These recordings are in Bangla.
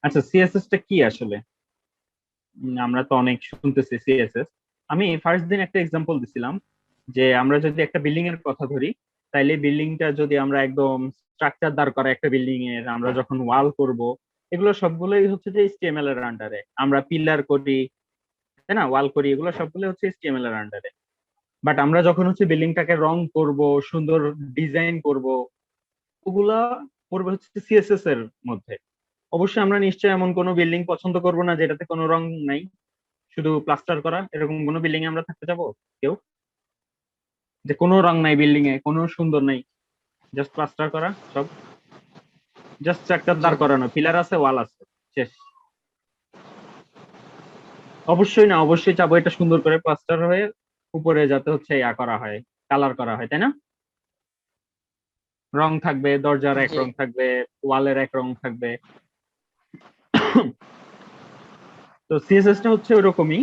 আচ্ছা, সিএসএস টা কি আসলে? আমরা তো অনেক শুনতেছি সিএসএস। আমি ফার্স্ট দিন একটা এক্সাম্পল দিছিলাম যে আমরা যদি একটা বিল্ডিং এর কথা ধরি, তাইলে বিল্ডিংটা যদি আমরা একদম স্ট্রাকচার দাঁড় করা একটা বিল্ডিং এর আমরা যখন ওয়াল করব, এগুলো সবগুলোই হচ্ছে যে এইচটিএমএল এর আন্ডারে। আমরা পিলার করি, তাই না, ওয়াল করি, এগুলো সবগুলো হচ্ছে এইচটিএমএল এর আন্ডারে। বাট আমরা যখন হচ্ছে বিল্ডিংটাকে রং করব, সুন্দর ডিজাইন করব, ওগুলা পড়বে হচ্ছে সিএসএস এর মধ্যে। অবশ্যই আমরা নিশ্চয়ই এমন কোনো বিল্ডিং পছন্দ করব না যেটাতে কোনো রং নাই, শুধু প্লাস্টার করা। এরকম কোনো বিল্ডিং এ আমরা থাকতে যাবো কেউ? যে কোনো রং নাই বিল্ডিং এ, কোনো সুন্দর নাই, জাস্ট প্লাস্টার করা সব, জাস্ট স্ট্রাকচার জি দাঁড় করানো, পিলার আছে, ওয়াল আছে, শেষ। অবশ্যই না, অবশ্যই চাবো এটা সুন্দর করে প্লাস্টার হয়ে উপরে যাতে হচ্ছে ইয়া করা হয়, কালার করা হয়, তাই না? রং থাকবে, দরজার এক জি রং থাকবে, ওয়ালের এক রং থাকবে। তো সিএসএস টা হচ্ছে ওরকমই।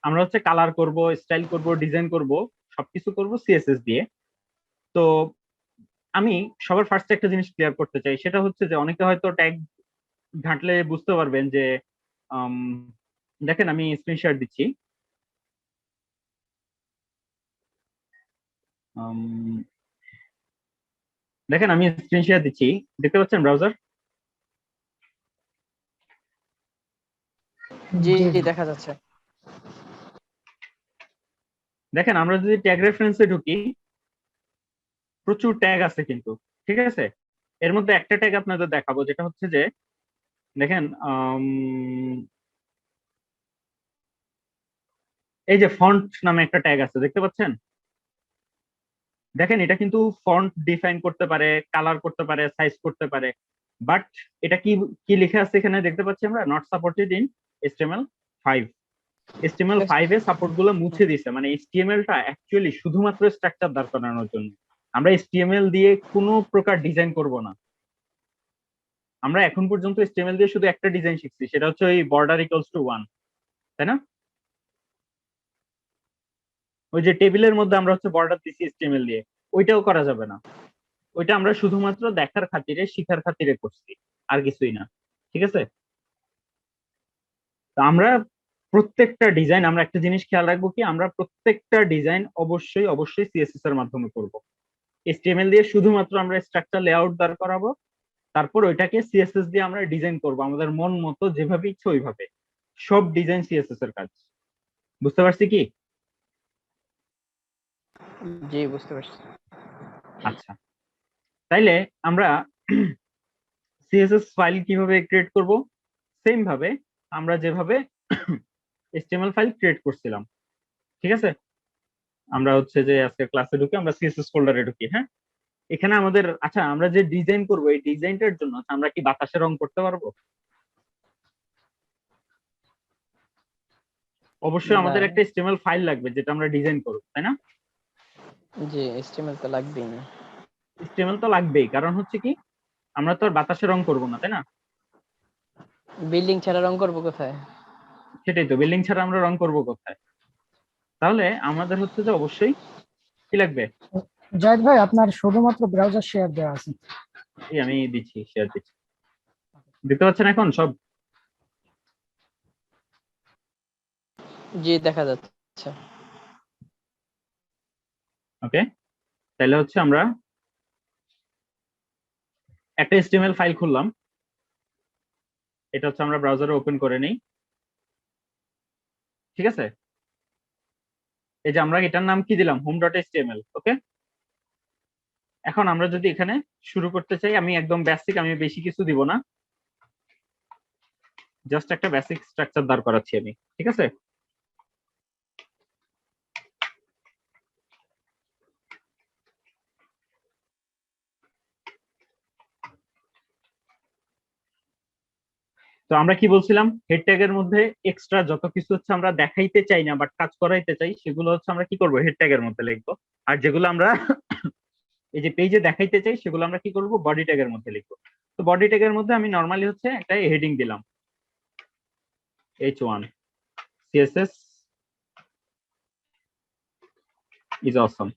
আমরা হচ্ছে কালার করব, স্টাইল করব, ডিজাইন করব, সবকিছু করব সিএসএস দিয়ে। তো আমি সবার ফার্স্টে একটা জিনিস ক্লিয়ার করতে চাই, সেটা হচ্ছে যে অনেকে হয়তো ট্যাগ ঘাঁটলে বুঝতে পারবেন যে আম, দেখেন আমি স্ক্রিনশট দিচ্ছি। আম, দেখেন আমি স্ক্রিনশট দিচ্ছি, দেখতে পাচ্ছেন ব্রাউজার? জি জি জি। দেখা যাচ্ছে। দেখেন আমরা যদি ট্যাগ রেফারেন্সে ঢুকি, প্রচুর ট্যাগ আছে কিন্তু, ঠিক আছে? এর মধ্যে একটা ট্যাগ আপনাদের দেখাবো, যেটা হচ্ছে যে দেখেন এই যে ফন্ট নামে একটা ট্যাগ আছে, দেখতে পাচ্ছেন? দেখেন এটা কিন্তু ফন্ট ডিফাইন করতে পারে, কালার করতে পারে, সাইজ করতে পারে। বাট এটা কি কি লেখা আছে এখানে দেখতে পাচ্ছি আমরা? Not supported in HTML5। HTML5 A support গুলো মুছে দিছে, মানে HTML টা অ্যাকচুয়ালি শুধুমাত্র স্ট্রাকচার দাঁড় করানোর জন্য। আমরা HTML দিয়ে কোনো প্রকার ডিজাইন করব না। আমরা এখন পর্যন্ত HTML দিয়ে শুধু একটা ডিজাইন শিখছি, সেটা হচ্ছে ওই বর্ডার ইকুয়ালস টু 1, তাই না? ওই যে টেবিলের মধ্যে আমরা হচ্ছে বর্ডার দিছি HTML দিয়ে, ওইটাও করা যাবে না। ওইটা আমরা শুধুমাত্র দেখার খাতিরে, শিখার খাতিরে করছি, আর কিছুই না, ঠিক আছে? তো আমরা প্রত্যেকটা ডিজাইন, আমরা একটা জিনিস খেয়াল রাখবো কি, আমরা প্রত্যেকটা ডিজাইন অবশ্যই অবশ্যই সিএসএস এর মাধ্যমে করব। HTML দিয়ে শুধুমাত্র আমরা স্ট্রাকচার লেআউট দাঁড় করাবো, তারপর ওইটাকে সিএসএস দিয়ে আমরা ডিজাইন করব আমাদের মন মতো, যেভাবে ইচ্ছে ওইভাবে। সব ডিজাইন সিএসএস এর কাজ। বুঝতে পারছি কি? জি বুঝতে পারছি। আচ্ছা, তাইলে আমরা সিএসএস ফাইল কিভাবে ক্রিয়েট করব? সেম ভাবে আমরা যেভাবে HTML ফাইল ক্রিয়েট করছিলাম, ঠিক আছে? আমরা হচ্ছে যে আজকে ক্লাসে ঢুকে আমরা সিএসএস ফোল্ডারে ঢুকি, হ্যাঁ? এখানে আমাদের, আচ্ছা আমরা যে ডিজাইন করব, এই ডিজাইনটার জন্য আমরা কি বাতাসে রং করতে পারবো? অবশ্যই না আমাদের একটা HTML ফাইল লাগবে যেটা আমরা ডিজাইন করব, তাই না? জি HTML তো লাগবেই না। HTML তো লাগবেই, কারণ হচ্ছে কি, আমরা তো আর বাতাসে রং করব না, তাই না? বিল্ডিং ছাড়া রং করবো কোথায়? সেটাই তো, বিল্ডিং ছাড়া আমরা রং করব কোথায়? তাহলে আমাদের হচ্ছে যে অবশ্যই কি লাগবে? জাহিদ ভাই, আপনার শুধুমাত্র ব্রাউজার শেয়ার দেওয়া আছে। এই আমি দিচ্ছি, শেয়ার দিচ্ছি, দেখতে পাচ্ছেন এখন সব? জি দেখা যাচ্ছে। ওকে, তাহলে হচ্ছে আমরা একটা HTML ফাইল খুললাম, এটা হচ্ছে আমরা ব্রাউজারে ওপেন করে নেই, ঠিক আছে? এই যে আমরা এটার নাম কি দিলাম, home.html। ওকে, এখন আমরা যদি এখানে শুরু করতে চাই, আমি একদম বেসিক, আমি বেশি কিছু দিব না, জাস্ট একটা বেসিক স্ট্রাকচার দাঁড় করাচ্ছি আমি, ঠিক আছে? তো আমরা কি বলছিলাম, হেড ট্যাগ এর মধ্যে এক্সট্রা যত কিছু হচ্ছে আমরা দেখাইতে চাই না বাট কাজ করাইতে চাই, সেগুলো হচ্ছে আমরা কি করব, হেড ট্যাগ এর মধ্যে লিখবো। আর যেগুলো আমরা এই যে পেজে দেখাইতে চাই, সেগুলো আমরা কি করব, বডি ট্যাগ এর মধ্যে লিখবো। তো বডি ট্যাগ এর মধ্যে আমি নর্মালি হচ্ছে একটা হেডিং দিলাম, H1 CSS is awesome।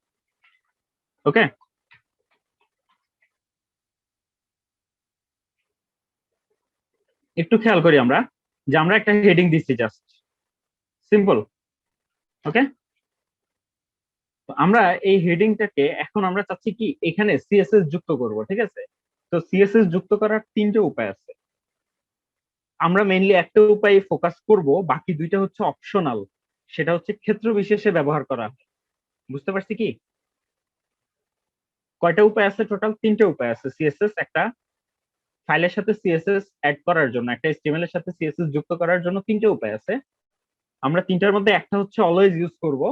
ওকে, একটু খেয়াল করি আমরা যে আমরা একটা হেডিং দিচ্ছি, জাস্ট সিম্পল। ওকে, আমরা এই হেডিংটাকে এখন আমরা চাচ্ছি কি এখানে সিএসএস যুক্ত করব, ঠিক আছে? তো সিএসএস যুক্ত করার তিনটে উপায় আছে। আমরা মেইনলি একটা উপায়ে ফোকাস করব, বাকি দুইটা হচ্ছে অপশনাল। সেটা হচ্ছে ক্ষেত্র বিশেষে ব্যবহার করা। বুঝতে পারছি কি? কয়টা উপায় আছে? টোটাল তিনটে উপায় আছে। সিএসএস একটা ফাইলের সাথে সিএসএস অ্যাড করার জন্য, একটা এচটিএমএল এর সাথে সিএসএস যুক্ত করার জন্য তিনটে উপায় আছে। আমরা তিনটার মধ্যে একটা হচ্ছে অলওয়েজ ইউজ করব,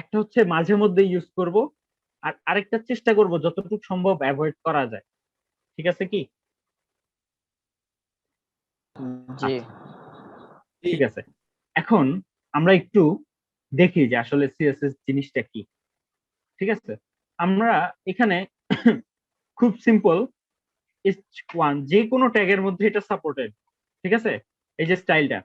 একটা হচ্ছে মাঝে মধ্যে ইউজ করব, আর আরেকটা চেষ্টা করব যতটুকু সম্ভব অ্যাভয়েড করা যায়। ঠিক আছে কি? জি আচ্ছা, ঠিক আছে। এখন আমরা একটু দেখি যে আসলে সিএসএস জিনিসটা কি। ঠিক আছে, আমরা এখানে খুব সিম্পল ওয়ান যে কোনো ট্যাগের মধ্যে এটা সাপোর্টেড। ঠিক আছে, এই যে স্টাইলটা,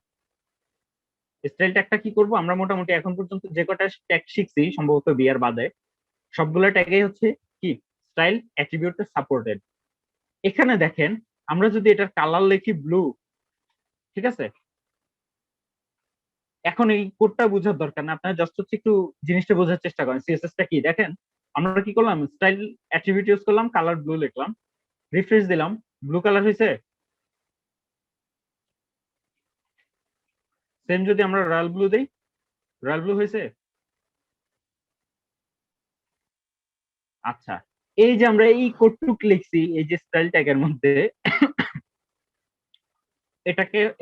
স্টাইল ট্যাগটা কি করব আমরা মোটামুটি এখন পর্যন্ত যে কটা ট্যাগ শিখছি সম্ভবত বিয়ার বাদে সবগুলো ট্যাগে হচ্ছে কি স্টাইল অ্যাট্রিবিউটে সাপোর্টেড। এখানে দেখেন আমরা যদি এটার কালার লিখি ব্লু, ঠিক আছে? এখন এই কোডটা বোঝার দরকার না, আপনারা জাস্ট হচ্ছে একটু জিনিসটা বোঝার চেষ্টা করেন। সিএসএস টা কি দেখেন, আমরা কি করলাম স্টাইল অ্যাট্রিবিউট ইউজ করলাম, কালার ব্লু লিখলাম, রিফ্রেশ দিলাম, ব্লু কালার হয়েছে। সেম যদি আমরা রয়্যাল ব্লু দেই, রয়্যাল ব্লু হয়েছে। আচ্ছা, এই যে আমরা এই কোডটুক লিখছি এই যে স্টাইল ট্যাগের মধ্যে,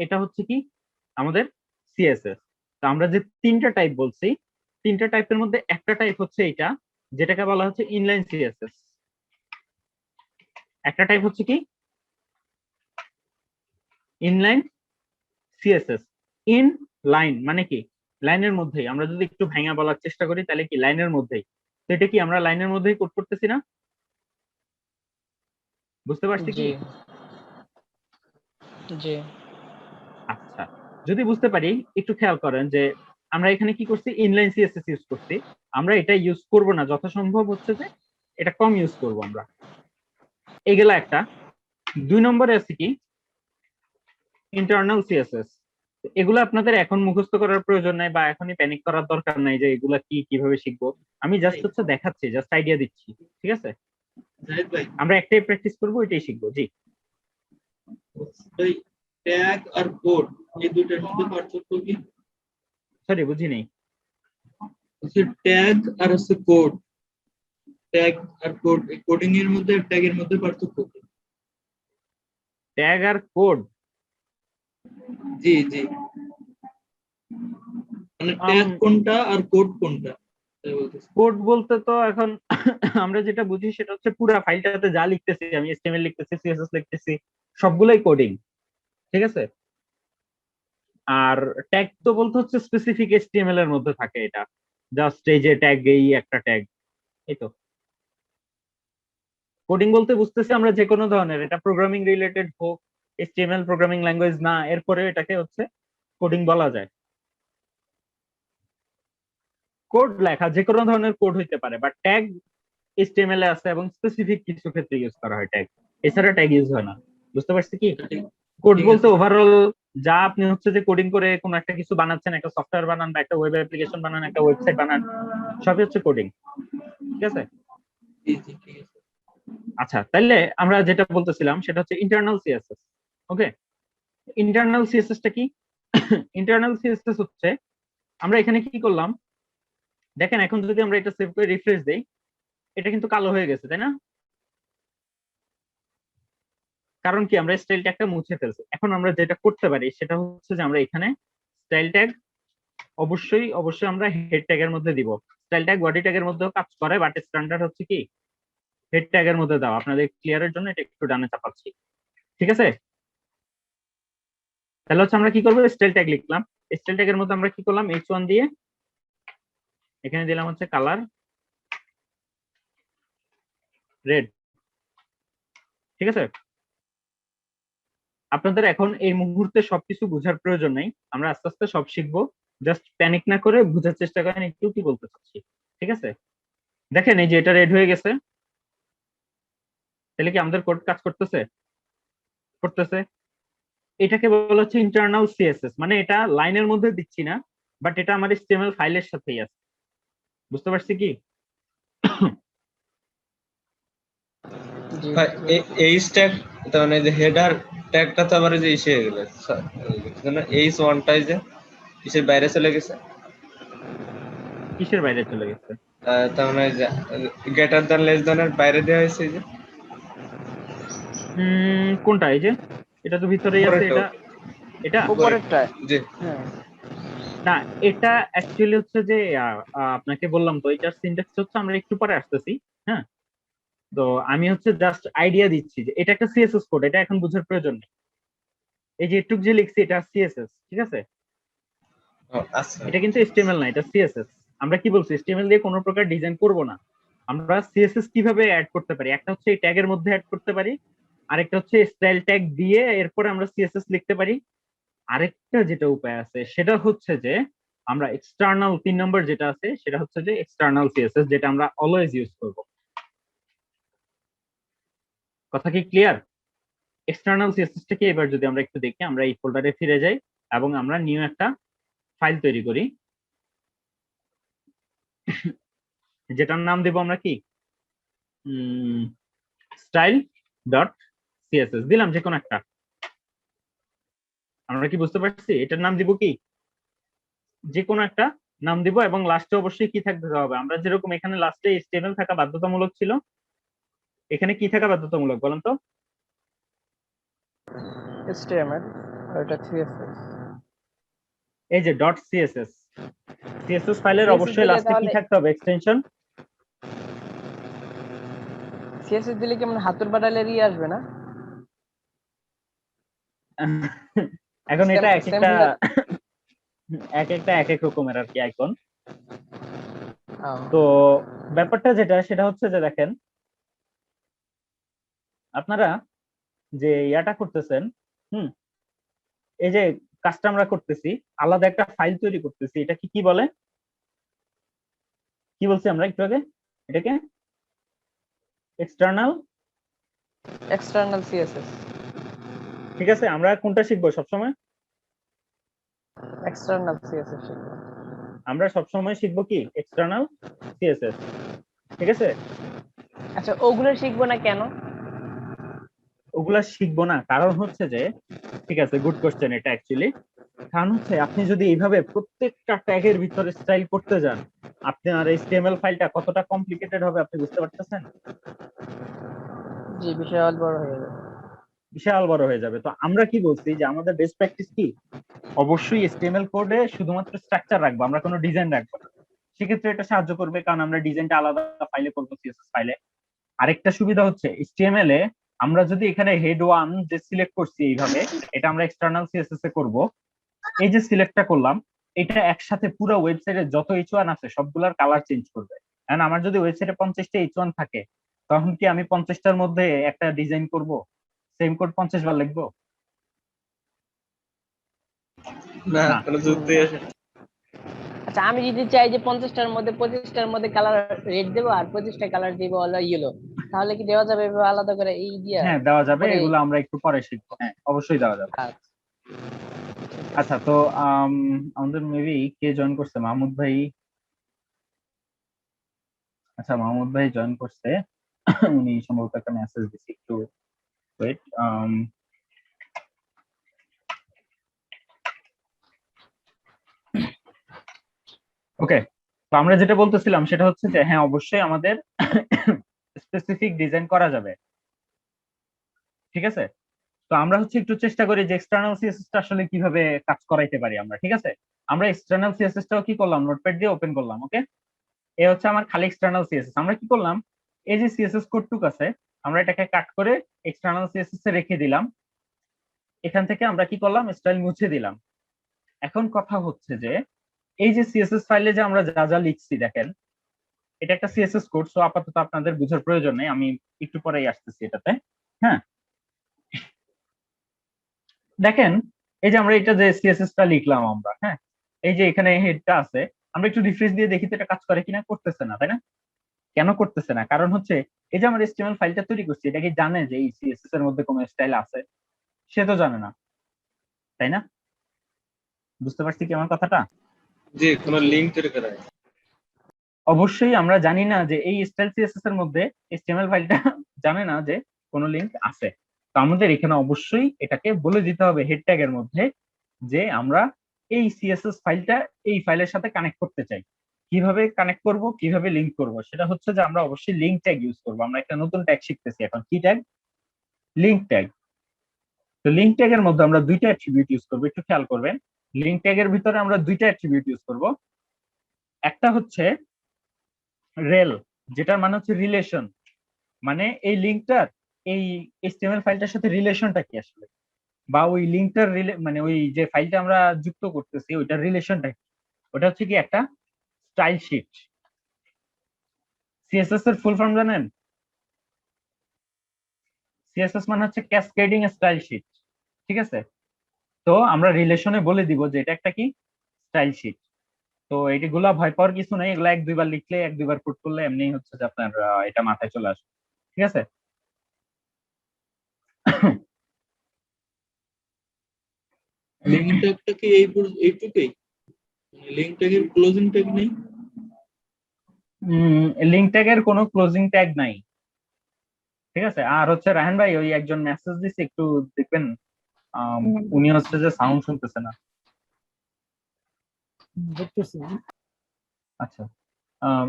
এটা হচ্ছে কি আমাদের সিএসএস। তো আমরা যে তিনটা টাইপ বলছি, তিনটা টাইপের মধ্যে একটা টাইপ হচ্ছে এটা, যেটাকে বলা হচ্ছে ইনলাইন সিএসএস। একটা টাইপ হচ্ছে কি ইনলাইন সিএসএস। ইন লাইন মানে কি লাইনের মধ্যেই। আমরা যদি একটু ভাঙা বলার চেষ্টা করি তাহলে কি লাইনের মধ্যেই। তো এটা কি আমরা লাইনের মধ্যেই কোড করতেছি না? বুঝতে পারছি জি কি? জি আচ্ছা, যদি বুঝতে পারি একটু খেয়াল করেন যে আমরা এখানে কি করছি ইনলাইন সিএসএস ইউজ করছি। আমরা এটা ইউজ করব না, যথাসম্ভব হচ্ছে যে এটা কম ইউজ করব আমরা। এগুলা একটা। দুই নম্বরে আছে কি ইন্টারনাল সিএসএস। এগুলো আপনাদের এখন মুখস্থ করার প্রয়োজন নাই বা এখনই প্যানিক করার দরকার নাই যে এগুলা কি কিভাবে শিখবো। আমি জাস্ট হচ্ছে দেখাচ্ছি, জাস্ট আইডিয়া দিচ্ছি। ঠিক আছে, জাহিদ ভাই, আমরা একটাই প্র্যাকটিস করবো, এটাই শিখবো। জি, ওই ট্যাগ আর কোড এই দুইটার মধ্যে পার্থক্য কি? সরি বুঝি নেই। হচ্ছে ট্যাগ আর হচ্ছে কোড। ট্যাগ আর কোড, এই কোডিং এর মধ্যে ট্যাগের মধ্যে পার্থক্য কি? ট্যাগ আর কোড, জি জি, মানে ট্যাগ কোনটা আর কোড কোনটা তাই বলতেছি। কোড বলতে তো এখন আমরা যেটা বুঝি সেটা হচ্ছে পুরা ফাইলটাতে যা লিখতেছি, আমি এচটিএমএল লিখতেছি, সিএসএস লিখতেছি, সবগুলাই কোডিং। ঠিক আছে, আর ট্যাগ তো বলতে হচ্ছে স্পেসিফিক এচটিএমএল এর মধ্যে থাকে এটা, জাস্ট এই যে ট্যাগ, এই একটা ট্যাগ, এই তো। কোডিং বলতে বুঝতেছি আমরা যে কোনো ধরনের, এটা প্রোগ্রামিং রিলেটেড হোক, এইচটিএমএল প্রোগ্রামিং ল্যাঙ্গুয়েজ না, এরপরে এটাকে হচ্ছে কোডিং বলা যায়। কোড লেখা যে কোনো ধরনের কোড হইতে পারে, বাট ট্যাগ এইচটিএমএল এ আছে এবং স্পেসিফিক কিছু ক্ষেত্রে ইউজ করা হয় ট্যাগ, এছাড়া ট্যাগ ইউজ হয় না। বুঝতে পারছি কি? এটা ঠিক, কোড ঠিক বলতে আছে। ওভারঅল যা আপনি হচ্ছে যে কোডিং করে কোনো একটা কিছু বানাচ্ছেন, একটা সফটওয়্যার বানান বা একটা ওয়েব অ্যাপ্লিকেশন বানান, একটা ওয়েবসাইট বানান, সবই হচ্ছে কোডিং। ঠিক আছে, জি জি ঠিক আছে। আচ্ছা তাহলে আমরা যেটা বলতেছিলাম সেটা হচ্ছে ইন্টারনাল সিএসএস। ওকে, ইন্টারনাল সিএসএস টা কি? ইন্টারনাল সিএসএস হচ্ছে আমরা এখানে কি করলাম দেখেন, এখন যদি আমরা এটা সেভ করে রিফ্রেশ দেই, এটা কিন্তু কালো হয়ে গেছে, তাই না? কারণ কি আমরা স্টাইল ট্যাগটা মুছে ফেলছি। এখন আমরা যেটা করতে পারি সেটা হচ্ছে যে আমরা এখানে স্টাইল ট্যাগ অবশ্যই অবশ্যই আমরা হেড ট্যাগের মধ্যে দিব। স্টাইল ট্যাগ বডি ট্যাগের মধ্যেও কাজ করে, বাট স্ট্যান্ডার্ড হচ্ছে কি হেড ট্যাগের মধ্যে দাও। আপনাদের ক্লিয়ারের জন্য এটা একটু ডানে চাপাচ্ছি। ঠিক আছে, তাহলে হচ্ছে আমরা কি করবো, স্টাইল ট্যাগ লিখলাম, স্টাইল ট্যাগের মধ্যে আমরা কি করলাম H1 দিয়ে এখানে দিলাম হচ্ছে কালার রেড। ঠিক আছে, আপনাদের এখন এই মুহূর্তে সবকিছু বোঝার প্রয়োজন নেই, আমরা আস্তে আস্তে সব শিখবো। জাস্ট প্যানিক না করে বোঝার চেষ্টা করেন একটু কি বলতে চাচ্ছি। ঠিক আছে, দেখেন এই যে এটা রেড হয়ে গেছে, তাহলে কি আমাদের কোড কাজ করতেছে? করতেছে। এটাকে বলা হচ্ছে ইন্টারনাল সিএসএস, মানে এটা লাইনের মধ্যে দিচ্ছি না, বাট এটা আমার HTML ফাইলের সাথেই আছে। বুঝতে পারছি কি? জি ভাই বুঝতে পারছি। এই স্ট্যাক তার মানে যে হেডার ট্যাগটা তো আবার এই যে ইসে হয়ে গেল এইচ ওয়ানটাই যে ইসের বাইরে চলে গেছে। কিসের বাইরে চলে গেছে? তার মানে গ্রেটার দ্যান লেস দ্যানের বাইরে দেওয়া হয়েছে এই যে কোনটা? এই যে এটা তো ভিতরেই আছে। উপরেরটা। এটা এটা উপরেরটায়। জি হ্যাঁ না, এটা অ্যাকচুয়ালি হচ্ছে যে আপনাকে বললাম তো, এটার সিনট্যাক্স হচ্ছে, আমরা একটু পরে আসতেছি। হ্যাঁ, তো আমি হচ্ছে জাস্ট আইডিয়া দিচ্ছি যে এটা একটা সিএসএস কোড, এটা এখন বুঝার প্রয়োজন নেই। এই যে এটুক যে লিখছি এটা সিএসএস, ঠিক আছে? আচ্ছা এটা কিন্তু HTML না, এটা সিএসএস। আমরা কি বলছি, HTML দিয়ে কোনো প্রকার ডিজাইন করব না। আমরা সিএসএস কিভাবে অ্যাড করতে পারি? একটা হচ্ছে এই ট্যাগের মধ্যে অ্যাড করতে পারি, আরেকটা হচ্ছে স্টাইল ট্যাগ দিয়ে এরপরে আমরা সিএসএস লিখতে পারি। আরেকটা যেটা উপায় আছে সেটা হচ্ছে যে আমরা এক্সটার্নাল 3 নম্বর যেটা আছে সেটা হচ্ছে যে এক্সটার্নাল সিএসএস, যেটা আমরা অলওয়েজ ইউজ করব। কথা কি ক্লিয়ার? এক্সটার্নাল সিএসএসটাকে এবার যদি আমরা একটু দেখি, আমরা এই ফোল্ডারে ফিরে যাই এবং আমরা নিউ একটা ফাইল তৈরি করি, যেটার নাম দেব আমরা কি, স্টাইল ডট সিএসএস দিলাম, যে কোনো একটা। আমরা কি বুঝতে পারছি এটার নাম দিব কি? যে কোনো একটা নাম দিব, এবং লাস্টে অবশ্যই কি থাকতে হবে, আমরা যেরকম এখানে লাস্টে HTML থাকা বাধ্যতামূলক ছিল, এখানে কি থাকা বাধ্যতামূলক বলেন তো? HTML আর এটা CSS। এই যে ডট সিএসএস, সিএসএস ফাইলের CSS অবশ্যই দিলে লাস্টে কি তাহলে থাকতে হবে? এক্সটেনশন। CSS দিলে কি মানে হাতুর বাড়ালেরই আসবে না? এখন এটা এক সেম একটা হলে এক এক রকমের আর কি আইকন। তো ব্যাপারটা যেটা সেটা হচ্ছে যে দেখেন, আপনারা যে ইয়াটা করতেছেন, হুম, এই যে কাজটা আমরা করতেছি, আলাদা একটা ফাইল তৈরি করতেছি, এটা কি কি বলে, কি বলছি আমরা একটু আগে? এটাকে এক্সটার্নাল। External CSS। ঠিক আছে, আমরা কোনটা শিখবো সবসময়? এক্সটার্নাল CSS শিখবো। আমরা সবসময় শিখবো কি? External CSS. ঠিক আছে, আচ্ছা ওগুলো শিখবো না কেন? ওগুলা শিখবো না কারণ হচ্ছে যে, ঠিক আছে, গুড কোশ্চেন এটা অ্যাকচুয়ালি। কারণ হচ্ছে আপনি যদি এইভাবে প্রত্যেকটা ট্যাগের ভিতরে স্টাইল করতে যান, আপনার HTML ফাইলটা কতটা কমপ্লিকেটেড হবে আপনি বুঝতে পারতেছেন? জি বিশাল বড় হয়ে যাবে। বিশাল বড় হয়ে যাবে। তো আমরা কি বলছি যে আমাদের বেস্ট প্র্যাকটিস কি, অবশ্যই HTML কোডে শুধুমাত্র স্ট্রাকচার রাখবো, আমরা কোনো ডিজাইন রাখবো না। সেক্ষেত্রে এটা সাহায্য করবে, কারণ আমরা ডিজাইনটা আলাদা ফাইলে করবো, CSS ফাইলে। আরেকটা সুবিধা হচ্ছে HTML এ আমরা যদি এখানে হেড 1 যে সিলেক্ট করছি এইভাবে, এটা আমরা এক্সটার্নাল সিএসএস এ করব। এই যে সিলেক্টটা করলাম, এটা একসাথে পুরো ওয়েবসাইটে যত H1 আছে সবগুলোর কালার চেঞ্জ করবে। কারণ আমার যদি ওয়েবসাইটে 50টা H1 থাকে, তখন কি আমি 50টার মধ্যে একটা ডিজাইন করব, সেম কোড 50 বার লিখবো? না না। কোনো যুক্তি আসে না। আচ্ছা আমি যদি চাই যে 50টার মধ্যে 25টার মধ্যে কালার রেড দেবো আর 25টা কালার দিব হলো ইয়েলো, তাহলে কি দেওয়া যাবে এভাবে আলাদা করে এই দিয়া হ্যাঁ, দেওয়া যাবে, পরে? এগুলো আমরা একটু পরে শিখবো। হ্যাঁ, অবশ্যই দেওয়া যাবে। আচ্ছা আচ্ছা, তো আমাদের মেবি কে জয়েন করছে, মাহমুদ ভাই। আচ্ছা, মাহমুদ ভাই জয়েন করছে। উনি সম্ভবত একটা মেসেজ দিচ্ছে, একটু ওয়েট। ওকে, তো আমরা যেটা বলতেছিলাম সেটা হচ্ছে যে হ্যাঁ, অবশ্যই আমাদের স্পেসিফিক ডিজাইন করা যাবে। ঠিক আছে, তো আমরা হচ্ছে একটু চেষ্টা করি যে এক্সটার্নাল সিএসএস টা আসলে কিভাবে কাজ করাইতে পারি আমরা। ঠিক আছে, আমরা এক্সটার্নাল সিএসএস টাও কি করলাম, নোটপ্যাড দিয়ে ওপেন করলাম। ওকে, এ হচ্ছে আমার খালি এক্সটার্নাল সিএসএস। আমরা কি করলাম, এই যে সিএসএস কোডটুক আছে, আমরা এটাকে কাট করে এক্সটার্নাল সিএসএস এ রেখে দিলাম। এখান থেকে আমরা কি করলাম, স্টাইল মুছে দিলাম। এখন কথা হচ্ছে যে এই যে সিএসএস ফাইলে যে আমরা যা যা লিখছি, দেখেন এটা একটা সিএসএস কোড, সো আপাতত আপনাদের বোঝার প্রয়োজন নেই, আমি একটু পরেই আসতেছি এটাতে। হ্যাঁ, দেখেন এই যে আমরা এটা যে সিএসএস টা লিখলাম আমরা, হ্যাঁ, এই যে এখানে হেডটা আছে, আমরা একটু রিফ্রেশ দিয়ে দেখি তো এটা কাজ করে কিনা। করতেছে না, তাই না? কেন করতেছে না? কারণ হচ্ছে এই যে আমরা HTML ফাইলটা তৈরি করছি, এটা কি জানে যে এই সিএসএস এর মধ্যে কোনো স্টাইল আছে? সে তো জানে না। তাই না? বুঝতে পারছি কি আমার কথাটা? জি, কোনো লিঙ্ক তৈরি করা হয়। অবশ্যই আমরা জানি না যে এই স্টাইল সিএসএস এর মধ্যে HTML ফাইলটা জানে না যে কোনো লিঙ্ক আছে। তো আমাদের এখানে অবশ্যই এটাকে বলে দিতে হবে হেড ট্যাগ এর মধ্যে যে আমরা এই সিএসএস ফাইলটা এই ফাইলের সাথে কানেক্ট করতে চাই। কিভাবে কানেক্ট করব, কিভাবে লিংক করব, সেটা হচ্ছে যে আমরা অবশ্যই লিংক ট্যাগ ইউজ করব। আমরা একটা নতুন ট্যাগ শিখতেছি এখন, কি ট্যাগ? Link tag. তো লিংক ট্যাগ এর মধ্যে আমরা দুইটা অ্যাট্রিবিউট ইউজ করব, একটু খেয়াল করবেন। লিংক ট্যাগ এর ভিতরে আমরা দুইটা অ্যাট্রিবিউট ইউজ করব। একটা হচ্ছে রেল, যেটার মানে হচ্ছে রিলেশন, মানে এই লিঙ্কটার এই HTML ফাইলটার সাথে রিলেশনটা কি আসলে, বা ওই লিঙ্কটার মানে ওই যে ফাইলটা আমরা যুক্ত করতেছি ওইটার রিলেশনটা কি। ওটা হচ্ছে কি একটা স্টাইল শিট। সিএসএস এর ফুল ফর্ম জানেন? সিএসএস মানে হচ্ছে ক্যাসকেডিং স্টাইল শিট, ঠিক আছে? তো আমরা রিলেশনে বলে দিব যে এটা একটা কি স্টাইল শিট। তো এইগুলা ভয় পাওয়ার কিছু নাই, এগুলা এক দুইবার লিখলে এক দুইবার কোড করলে এমনি হচ্ছে যে আপনার এটা মাথায় চলে আসবে, ঠিক আছে? লিঙ্ক ট্যাগটা কি এইটুকুই, লিঙ্ক ট্যাগের ক্লোজিং ট্যাগ নেই? লিঙ্ক ট্যাগের কোনো ক্লোজিং ট্যাগ নাই, ঠিক আছে? আর হচ্ছে রায়হান ভাই, ওই একজন মেসেজ দিছে, একটু দেখবেন। উনি হচ্ছে যে সাউন্ড শুনতেছে না। দেখতেছি। আচ্ছা, আম,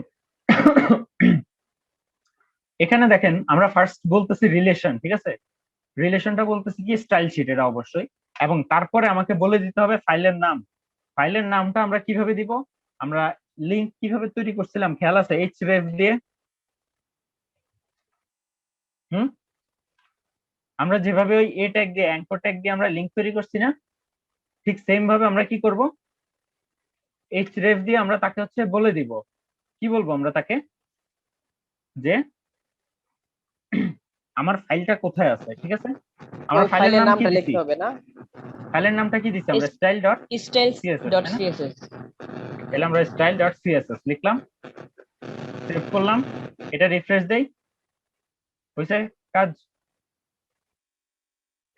এখানে দেখেন আমরা ফার্স্ট বলতেছি রিলেশন, ঠিক আছে? রিলেশনটা বলতেছি কি স্টাইল শিট, এটা অবশ্যই। এবং তারপরে আমাকে বলে দিতে হবে ফাইলের নাম। ফাইলের নামটা আমরা কিভাবে দিব? আমরা লিংক কিভাবে তৈরি করছিলাম খেয়াল আছে? href দিয়ে। হুম, আমরা যেভাবে ওই এ ট্যাগ দিয়ে অ্যাঙ্কর ট্যাগ দিয়ে আমরা লিংক তৈরি করছি না, ঠিক সেম ভাবে আমরা কি করব? href দিয়ে আমরা তাকে হচ্ছে বলে দিব, কি বলবো আমরা তাকে, যে আমার ফাইলটা কোথায় আছে, ঠিক আছে? আমরা ওই ফাইলের ফাইলের নাম কি নামটা দিছি? লিখতে হবে না? ফাইলের নামটা কি দিছি আমরা? স্টাইল ডট সিএসএস, তাই না? styles.css। তাহলে আমরা স্টাইল ডট সিএসএস লিখলাম, সেভ করলাম, এটা রিফ্রেশ দেই, হয়েছে কাজ।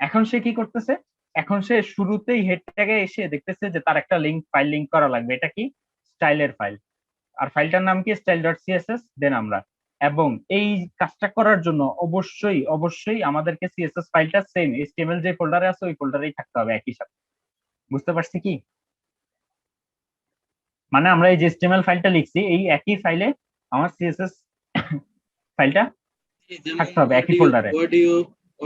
এখন সে কি করতেছে? এখন সে শুরুতেই হেড ট্যাগে এসে দেখতেছে যে তার একটা ফাইল লিংক করা লাগবে, এটা কি স্টাইলের ফাইল, আর ফাইলটার নাম কি স্টাইল ডট সিএসএস। দেন আমরা, এবং এই কাজটা করার জন্য অবশ্যই অবশ্যই আমাদেরকে সিএসএস ফাইলটা সেম এইচটিএমএল যে ফোল্ডারে আছে ওই ফোল্ডারেই থাকতে হবে একই সাথে। বুঝতে পারছি কি? মানে আমরা এই যে এইচটিএমএল ফাইলটা লিখছি এই একই ফাইলে আমার সিএসএস ফাইলটা যেমন থাকতে হবে একই ফোল্ডারে। অডিও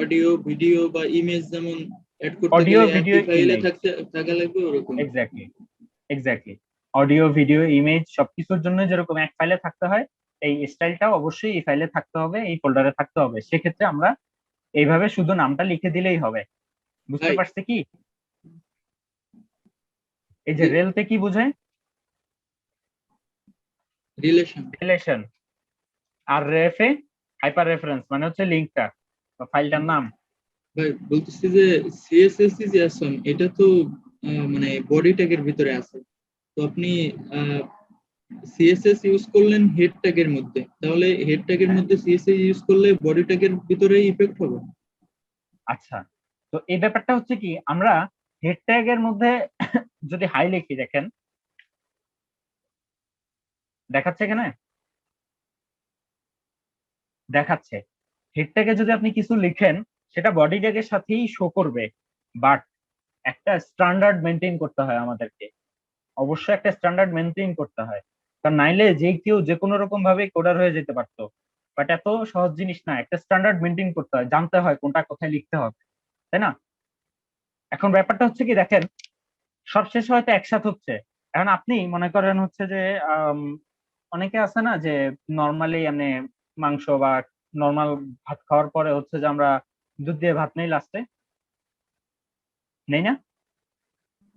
অডিও ভিডিও বা ইমেজ যেমন অ্যাড করতে অডিও গেলে ভিডিও একই ফাইলে ইমেজ, থাকা লাগবে ওরকম। Exactly exactly. Audio video image সবকিছুর জন্য যেরকম এক ফাইলে থাকতে হয়, এই স্টাইলটাও অবশ্যই এই ফাইলে থাকতে হবে, এই ফোল্ডারে থাকতে হবে। সেক্ষেত্রে আমরা এইভাবে শুধু নামটা লিখে দিলেই হবে। বুঝতে ভাই, পারছে কি? এই যে রেলতে কি বোঝায়? রিলেশন। রিলেশন। আর রেফে হাইপার রেফারেন্স, মানে হচ্ছে লিঙ্কটা বা ফাইলটার নাম। ভাই বলতেছি যে সিএসএস যে আছে এটা তো মানে বডি ট্যাগের ভিতরে আছে, তো আপনি সিএসএস ইউজ করলেন হেড ট্যাগের মধ্যে, তাহলে হেড ট্যাগের মধ্যে সিএসএস ইউজ করলে বডি ট্যাগের ভিতরে ইফেক্ট হবে? আচ্ছা, তো এই ব্যাপারটা হচ্ছে কি, আমরা হেড ট্যাগ এর মধ্যে যদি হাই লিখি, দেখেন দেখাচ্ছে এখানে, দেখাচ্ছে হেড ট্যাগে যদি আপনি কিছু লিখেন সেটা বডি ট্যাগের সাথেই শো করবে, বাট একটা স্ট্যান্ডার্ড মেনটেন করতে হয় আমাদেরকে। অবশ্যই একটা স্ট্যান্ডার্ড মেনটেন করতে হয়, কারণ নাইলে যে কেউ যে কোনো রকম ভাবে কোডার হয়ে যেতে পারতো। বাট এত সহজ জিনিস না, একটা স্ট্যান্ডার্ড মেনটেন করতে হয়, জানতে হয় কোনটা কোথায় লিখতে হবে, তাই না? এখন ব্যাপারটা হচ্ছে কি, দেখেন সবশেষ হয়তো একসাথে হচ্ছে। এখন আপনি মনে করেন হচ্ছে যে অনেকে আছে না যে নর্মালি এমনি মাংস বা নর্মাল ভাত খাওয়ার পরে হচ্ছে যে আমরা দুধ দিয়ে ভাত নেই লাস্টে, নেই না?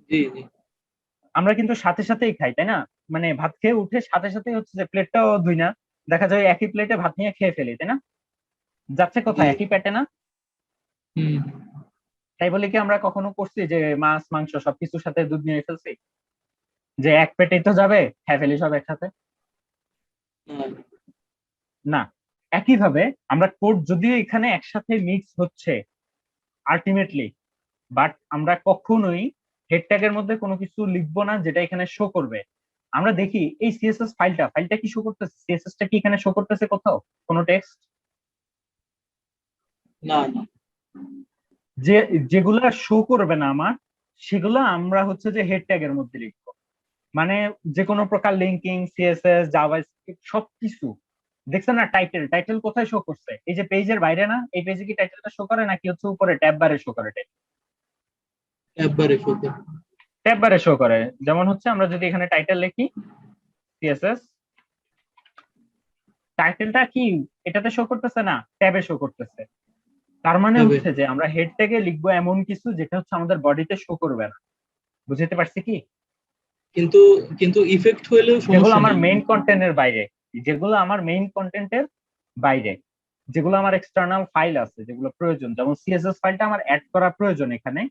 জি জি। আমরা কিন্তু সাথে সাথেই খাই, তাই না? মানে ভাত খেয়ে উঠে সাথে সাথে হচ্ছে যে প্লেটটাও ধুই না, দেখা যায় একই প্লেটে ভাত নিয়ে খেয়ে ফেলি, তাই না? যাচ্ছে কোথায়? জি। একই পেটে না? হুম। তাই বলে কি আমরা কখনো করছি যে মাছ মাংস সবকিছুর সাথে দুধ নিয়ে ফেলছি, যে এক পেটেই তো যাবে, খেয়ে ফেলি সব একসাথে? আর না। একইভাবে আমরা কোড যদিও এখানে একসাথে মিক্স হচ্ছে, আলটিমেটলি বাট আমরা কখনোই হেড ট্যাগের মধ্যে কোনো কিছু লিখবো না যেটা এখানে শো করবে। আমরা দেখি এই সিএসএস ফাইলটা কি শো করতেছে, সিএসএসটা কি এখানে শো করতেছে কোথাও কোনো টেক্সট? না না। যে যেগুলা শো করবে না আমার, সেগুলো আমরা হচ্ছে যে হেড ট্যাগের মধ্যে লিখবো। মানে যে কোনো প্রকার লিঙ্কিং, সিএসএস, জাভাস্ক্রিপ্ট সবকিছু। দেখছেন না টাইটেল, টাইটেল কোথায় শো করছে? এই যে পেজের বাইরে না, এই পেজে কি টাইটেলটা শো করে নাকি হচ্ছে উপরে ট্যাব বারে শো করে? একবারে শুধু। ট্যাব বারে শো করে। যেমন হচ্ছে আমরা যদি এখানে টাইটেল লিখি সিএসএস, টাইটেলটা কি এটাতে শো করতেছে না, ট্যাবে শো করতেছে। তার মানে ট্যাবে। হচ্ছে যে আমরা হেড ট্যাগে লিখবো এমন কিছু যেটা হচ্ছে আমাদের বডিতে শো করবে না। বুঝতে পারছি কি? কিন্তু কিন্তু ইফেক্ট হইলেও যেগুলো সমস্যা আমার নেই। মেইন কন্টেন্টের বাইরে, যেগুলো আমার মেইন কন্টেন্টের বাইরে, যেগুলো আমার এক্সটার্নাল ফাইল আছে যেগুলো প্রয়োজন, যেমন সিএসএস ফাইলটা আমার অ্যাড করা প্রয়োজন এখানে,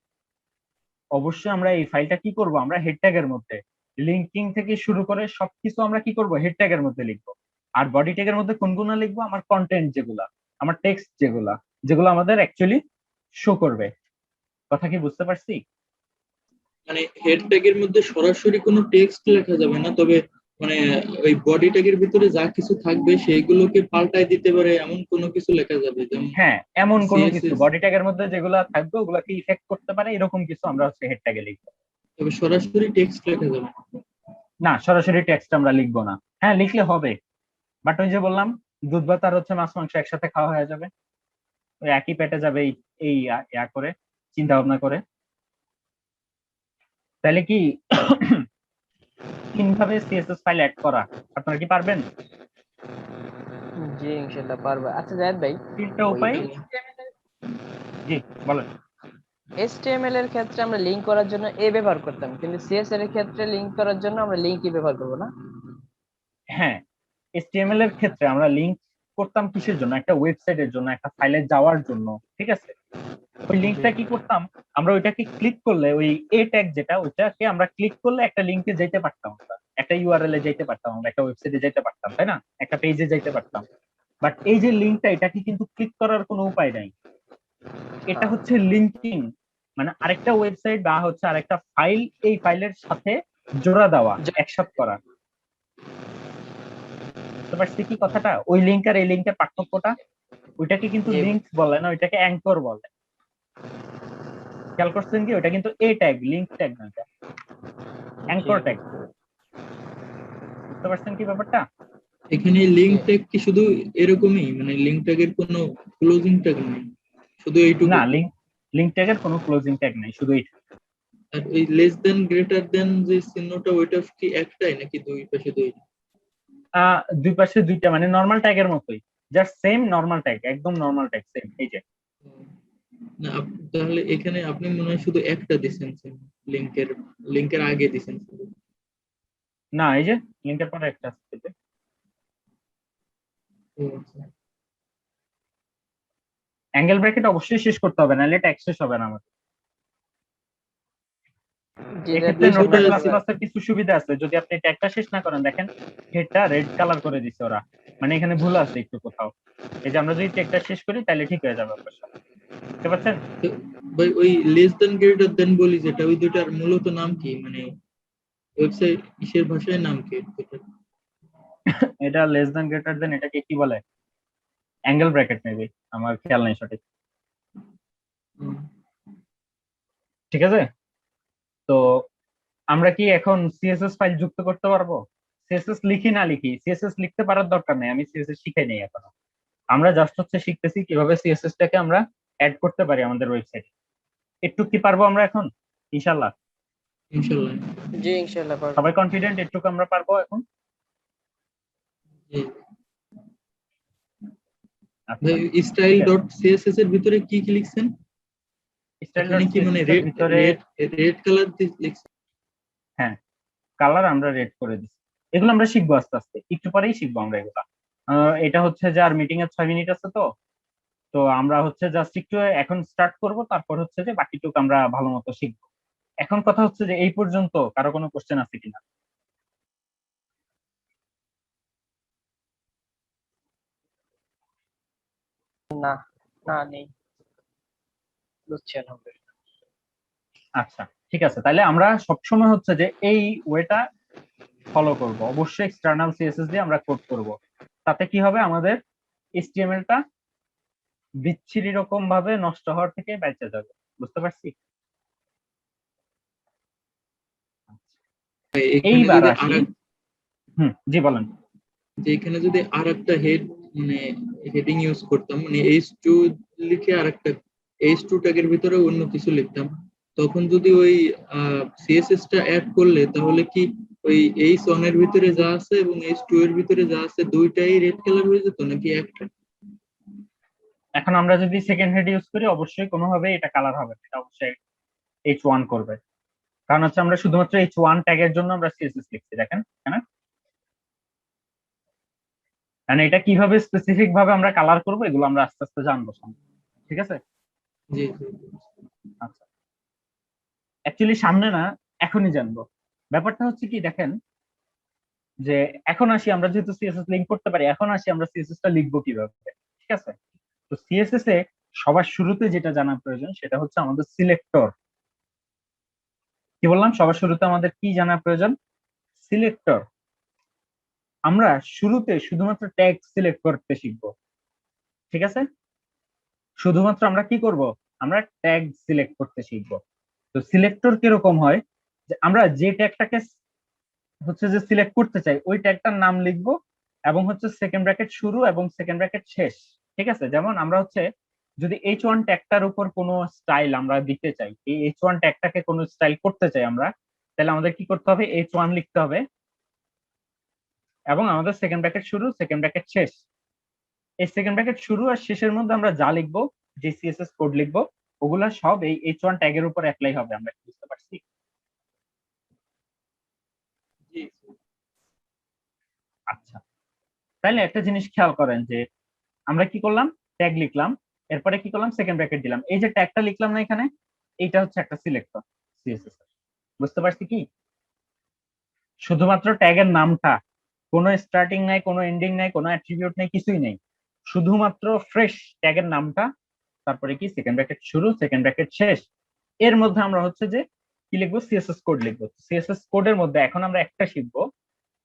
অবশ্যই আমরা এই ফাইলটা কি করব, আমরা হেড ট্যাগের মধ্যে লিঙ্কিং থেকে শুরু করে সবকিছু আমরা কি করব, হেড ট্যাগের মধ্যে লিখবো। আর বডি ট্যাগের মধ্যে কোনগুলো লিখবো, আমার কন্টেন্ট যেগুলা, আমার টেক্সট যেগুলা, যেগুলো আমাদের অ্যাকচুয়ালি শো করবে। কথা কি বুঝতে পারছি? মানে হেড ট্যাগের মধ্যে সরাসরি কোনো টেক্সট লেখা যাবে না, তবে মানে ওই বডি ট্যাগের ভিতরে যা কিছু থাকবে সেইগুলোকে পাল্টায় দিতে পারে এমন কোনো কিছু লেখা যাবে, যেমন হ্যাঁ, এমন কোনো কিছু সিএসএস। বডি ট্যাগের মধ্যে যেগুলো থাকবে ওগুলাকে ইফেক্ট করতে পারে, এরকম কিছু আমরা হচ্ছে হেড ট্যাগে লিখবো। তবে সরাসরি টেক্সট লেখা যাবে না। না, সরাসরি টেক্সট আমরা লিখবো না। হ্যাঁ, লিখলে হবে, বাট ওই যে বললাম, দুধ ভাত আর হচ্ছে মাছ মাংস একসাথে খাওয়া হয়ে যাবে, ওই একই পেটে যাবে, এই ইয়া করে, চিন্তা ভাবনা করে। তাহলে কি 3 ভাবে সিএসএস ফাইল অ্যাড করা আপনারা কি পারবেন? জি ইনশাআল্লাহ পারবে। আচ্ছা জায়েদ ভাই, 3টা ওই উপায়। জি বলেন। HTML এর ক্ষেত্রে আমরা লিংক করার জন্য এ ব্যবহার করতাম, কিন্তু CSS এর ক্ষেত্রে লিংক করার জন্য আমরা লিংকই ব্যবহার করব না? হ্যাঁ, এইচটিএমএল এর ক্ষেত্রে আমরা লিংক করতাম কিসের জন্য, একটা ওয়েবসাইটের জন্য, একটা ফাইলে যাওয়ার জন্য, ঠিক আছে? ওই লিঙ্কটা কি করতাম, আমরা ওইটাকে ক্লিক করলে, ওই এ ট্যাগ যেটা, ওইটাকে আমরা ক্লিক করলে একটা লিঙ্কে যেতে পারতাম, আমরা একটা ইউআরএল এ যেতে পারতাম, আমরা একটা ওয়েবসাইটে যেতে পারতাম, তাই না? একটা পেজে যেতে পারতাম। বাট এই যে লিঙ্কটা, এটাকে কিন্তু ক্লিক করার কোনো উপায় নাই। এটা হচ্ছে লিঙ্কিং, মানে আরেকটা ওয়েবসাইট বা হচ্ছে আরেকটা ফাইল, এই ফাইলের সাথে জোড়া দেওয়া, একসাথে করা। বুঝতে পারছি কি কথাটা? ওই লিঙ্ক আর এই লিঙ্কের পার্থক্যটা, ওইটাকে কিন্তু জি লিঙ্ক বলে না, ওইটাকে অ্যাঙ্কর বলে। খেয়াল করছেন কি? ওইটা কিন্তু এ ট্যাগ, লিঙ্ক ট্যাগ না, এটা অ্যাঙ্কর ট্যাগ। বুঝতে পারছেন কি ব্যাপারটা? এখানে লিঙ্ক ট্যাগ কি শুধু এরকমই, মানে লিঙ্ক ট্যাগের কোনো ক্লোজিং ট্যাগ নেই, শুধু এইটুকু? না, লিঙ্ক লিঙ্ক ট্যাগের কোনো ক্লোজিং ট্যাগ নাই, শুধু এইটা। আর ওই লেস দেন গ্রেটার দেন যে চিহ্নটা, ওইটা কি একটাই নাকি দুই পাশে দুই? দুই পাশে দুইটা, মানে নর্মাল ট্যাগের মতোই, জাস্ট সেম নর্মাল ট্যাগ, একদম নর্মাল ট্যাগ সেম, এই যে। না তাহলে এখানে আপনি মনে হয় শুধু একটা দিছেন, লিংকের লিংকের আগে দিছেন শুধু। না, এই যে লিঙ্কের পরে একটা আছে, এই যে। ও আচ্ছা। অ্যাঙ্গেল ব্র্যাকেট অবশ্যই শেষ করতে হবে, নাহলে ট্যাগ শেষ হবে না আমাদের। জি জায়েদ এক্ষেত্রে ভাই, নোটপ্যাড আমরা প্লাস প্লাসের কিছু সুবিধা আছে, যদি আপনি ট্যাগটা শেষ না করেন, দেখেন হেডটা রেড কালার করে দিছে ওরা, মানে এখানে ভুল আছে একটু কোথাও। এই যে আমরা যদি ট্যাগটা শেষ করি তাহলে ঠিক হয়ে যাবে আপনার সাথে। বুঝতে পারছেন? তো ভাই ওই লেস দেন গ্রেটার দেন বলি যেটা, ওই দুটার মূলত নাম কি, মানে ওয়েবসাইট কিসের ভাষায় নাম কি দুটার? এটা লেস দেন গ্রেটার দেন, এটাকে কি বলে? অ্যাঙ্গেল ব্র্যাকেট মেবি, আমার খেয়াল নেই সঠিক। হুম। ঠিক আছে, তো আমরা কি এখন সিএসএস ফাইল যুক্ত করতে পারবো? সিএসএস লিখি না লিখি, সিএসএস লিখতে পারার দরকার নেই, আমি সিএসএস শিখাই নেই এখনো। আমরা জাস্ট হচ্ছে শিখতেছি কিভাবে সিএসএস টাকে আমরা অ্যাড করতে পারি আমাদের ওয়েবসাইটে। একটু কি পারবো আমরা এখন? ইনশাল্লাহ। ইনশাল্লাহ। জি ইনশাআল্লাহ পারবো। সবাই কনফিডেন্ট একটুকু আমরা পারবো এখন? জি। আচ্ছা, ভাই স্টাইল ঠিক আছে। ডট সিএসএস এর ভিতরে কি কি লিখছেন? স্টাইল এখানে ডট কি মানে সিএসএস এর রেড ভিতরে, রেড রেড কালার দিয়ে লিখছেন? হ্যাঁ, কালার আমরা রেড করে দিচ্ছি। এগুলো আমরা শিখবো আস্তে আস্তে, একটু পরেই শিখবো আমরা এগুলা। এটা হচ্ছে যে আর মিটিং এর 6 মিনিট আছে, তো তো আমরা হচ্ছে জাস্ট একটু এখন স্টার্ট করব, তারপর হচ্ছে যে বাকিটুকু আমরা ভালো মতো শিখবো। এখন কথা হচ্ছে যে এই পর্যন্ত কারো কোনো কোশ্চেন আছে কিনা? না, না নেই, বুঝছেন হবে। আচ্ছা, ঠিক আছে, তাহলে আমরা সবসময় হচ্ছে যে এই ওয়েটা ফলো করব, অবশ্যই এক্সটার্নাল সিএসএস দিয়ে আমরা কোড করব। তাতে কি হবে, আমাদের এইচটিএমএল টা বিচ্ছিরি রকম ভাবে নষ্ট হওয়ার থেকে বেঁচে যাবে। বুঝতে পারছি? এখানে এইবার যদি আসি। জি বলেন। যে এখানে যদি আর একটা হেড মানে হেডিং ইউজ করতাম, মানে H2 লিখে আর একটা H2 ট্যাগের ভিতরে অন্য কিছু লিখতাম, তখন যদি ওই সিএসএস টা অ্যাড করলে তাহলে কি ওই H1 এর ভিতরে যা আছে এবং H2 এর ভিতরে যা আছে দুইটাই রেড কালার হয়ে যেত নাকি একটা? এখন আমরা যদি সেকেন্ড হেড ইউজ করি, অবশ্যই কোনোভাবে এটা কালার হবে না, এটা অবশ্যই H1 করবে। কারণ হচ্ছে আমরা শুধুমাত্র H1 ট্যাগের জন্য আমরা সিএসএস লিখছি, দেখেন হ্যাঁ। মানে এটা কিভাবে স্পেসিফিক ভাবে আমরা কালার করবো এগুলো আমরা আস্তে আস্তে জানবো সামনে। ঠিক আছে? জি জি। আচ্ছা, অ্যাকচুয়ালি সামনে না, এখনই জানবো। ব্যাপারটা হচ্ছে কি দেখেন, যে এখন আসি আমরা যেহেতু সিএসএস লিংক করতে পারি, এখন আসি আমরা সিএসএস টা লিখবো কিভাবে। ঠিক আছে? তো সিএসএস এ সবার শুরুতে যেটা জানা প্রয়োজন সেটা হচ্ছে আমাদের সিলেক্টর। কি বললাম, সবার শুরুতে আমাদের কি জানা প্রয়োজন? সিলেক্টর। আমরা শুরুতে শুধুমাত্র ট্যাগ সিলেক্ট করতে শিখবো। ঠিক আছে? শুধুমাত্র আমরা কি করব, আমরা ট্যাগ সিলেক্ট করতে শিখবো। তো সিলেক্টর কিরকম হয়, যে আমরা যে ট্যাগটাকে হচ্ছে যে সিলেক্ট করতে চাই ওই ট্যাগটার নাম লিখবো, এবং হচ্ছে সেকেন্ড ব্র্যাকেট শুরু এবং সেকেন্ড ব্র্যাকেট শেষ। ঠিক আছে? যেমন আমরা হচ্ছে যদি H1 ট্যাগটার উপর কোনো স্টাইল আমরা দিতে চাই, এই H1 ট্যাগটাকে কোনো স্টাইল করতে চাই আমরা, তাহলে আমাদের কি করতে হবে, H1 লিখতে হবে, এবং আমাদের সেকেন্ড ব্র্যাকেট শুরু সেকেন্ড ব্র্যাকেট শেষ। এই সেকেন্ড ব্র্যাকেট শুরু আর শেষের মধ্যে আমরা যা লিখবো, যে সিএসএস কোড লিখবো, ওগুলা সব এই H1 ট্যাগের উপর অ্যাপ্লাই হবে। আমরা কি বুঝতে পারছি? জি। আচ্ছা, তাহলে একটা জিনিস খেয়াল করেন যে আমরা কি করলাম, ট্যাগ লিখলাম, এরপরে কি করলাম, সেকেন্ড ব্র্যাকেট দিলাম। এই যে ট্যাগটা লিখলাম না এখানে, এইটা হচ্ছে একটা সিলেক্টর সিএসএস। বুঝতে পারছি কি? শুধুমাত্র ট্যাগের নামটা, কোনো স্টার্টিং নাই, কোনো এন্ডিং নাই, কোনো অ্যাট্রিবিউট নাই, কিছুই নেই, শুধুমাত্র ফ্রেশ ট্যাগের নামটা, তারপরে কি সেকেন্ড ব্র্যাকেট শুরু সেকেন্ড ব্র্যাকেট শেষ। এর মধ্যে আমরা হচ্ছে যে কি লিখবো, সিএসএস কোড লিখবো। সিএসএস কোডের মধ্যে এখন আমরা একটা শিখবো,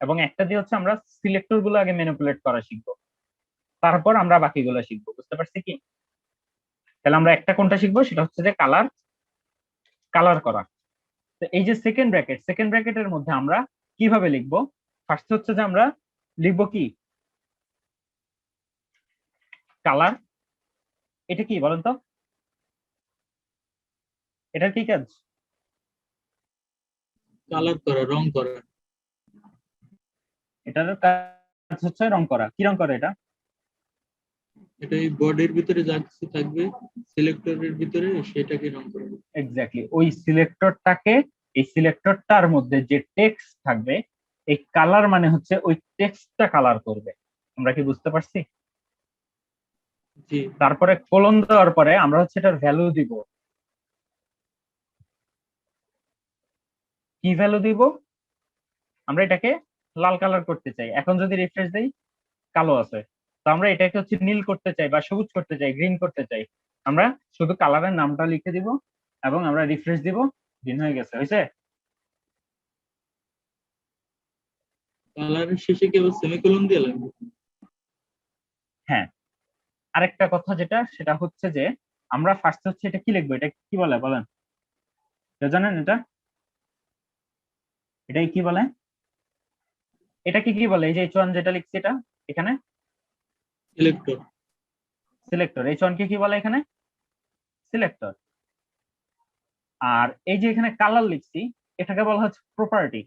এবং একটা দিয়ে হচ্ছে আমরা সিলেক্টর গুলো আগে ম্যানিপুলেট করা শিখবো, তারপর আমরা বাকিগুলো শিখবো। বুঝতে পারছি কি? তাহলে আমরা একটা কোনটা শিখবো, সেটা হচ্ছে যে কালার, কালার করা। তো এই যে সেকেন্ড ব্র্যাকেটের মধ্যে আমরা কিভাবে লিখবো, ফার্স্ট হচ্ছে যে আমরা লিখবো কি, কালার। এটা কি বলেন তো, এটার কি কাজ? কালার করা, রং করা। এটার কাজ হচ্ছে রং করা। কি রং করে এটা? এটা এই বডির ভিতরে যা কিছু থাকবে সিলেক্টরের ভিতরে সেটাকে রং করবে। এক্স্যাক্টলি, ওই সিলেক্টরটাকে, এই সিলেক্টরটার মধ্যে যে টেক্সট থাকবে, এই কালার মানে হচ্ছে ওই টেক্সটটা কালার করবে। আমরা কি বুঝতে পারছি? জি। তারপরে কোলন দেওয়ার পরে আমরা হচ্ছে এটার ভ্যালু দিব। কি ভ্যালু দিব? আমরা এটাকে লাল কালার করতে চাই, এখন যদি রিফ্রেশ দেই কালো আছে। তো আমরা এটাকে হচ্ছে নীল করতে চাই বা সবুজ করতে চাই, গ্রিন করতে চাই, আমরা শুধু কালারের নামটা লিখে দিব এবং আমরা রিফ্রেশ দিব, গ্রিন হয়ে গেছে। হয়েছে? কালারের শেষে কি আবার সেমিকোলন দিয়ে লাগবে? হ্যাঁ, আরেকটা কথা যেটা, সেটা হচ্ছে যে আমরা ফার্স্ট হচ্ছে এটা কি লিখবো, এটা কি বলে বলেন, কেউ জানেন এটা? এটাই কি বলে, এটাকে কি বলে? এই যে H1 যেটা লিখছি এটা এখানে সিলেক্টর। সিলেক্টর, H1 কে কি বলে এখানে? সিলেক্টর। আর এই যে এখানে কালার লিখছি, এটাকে বলা হচ্ছে প্রপার্টি।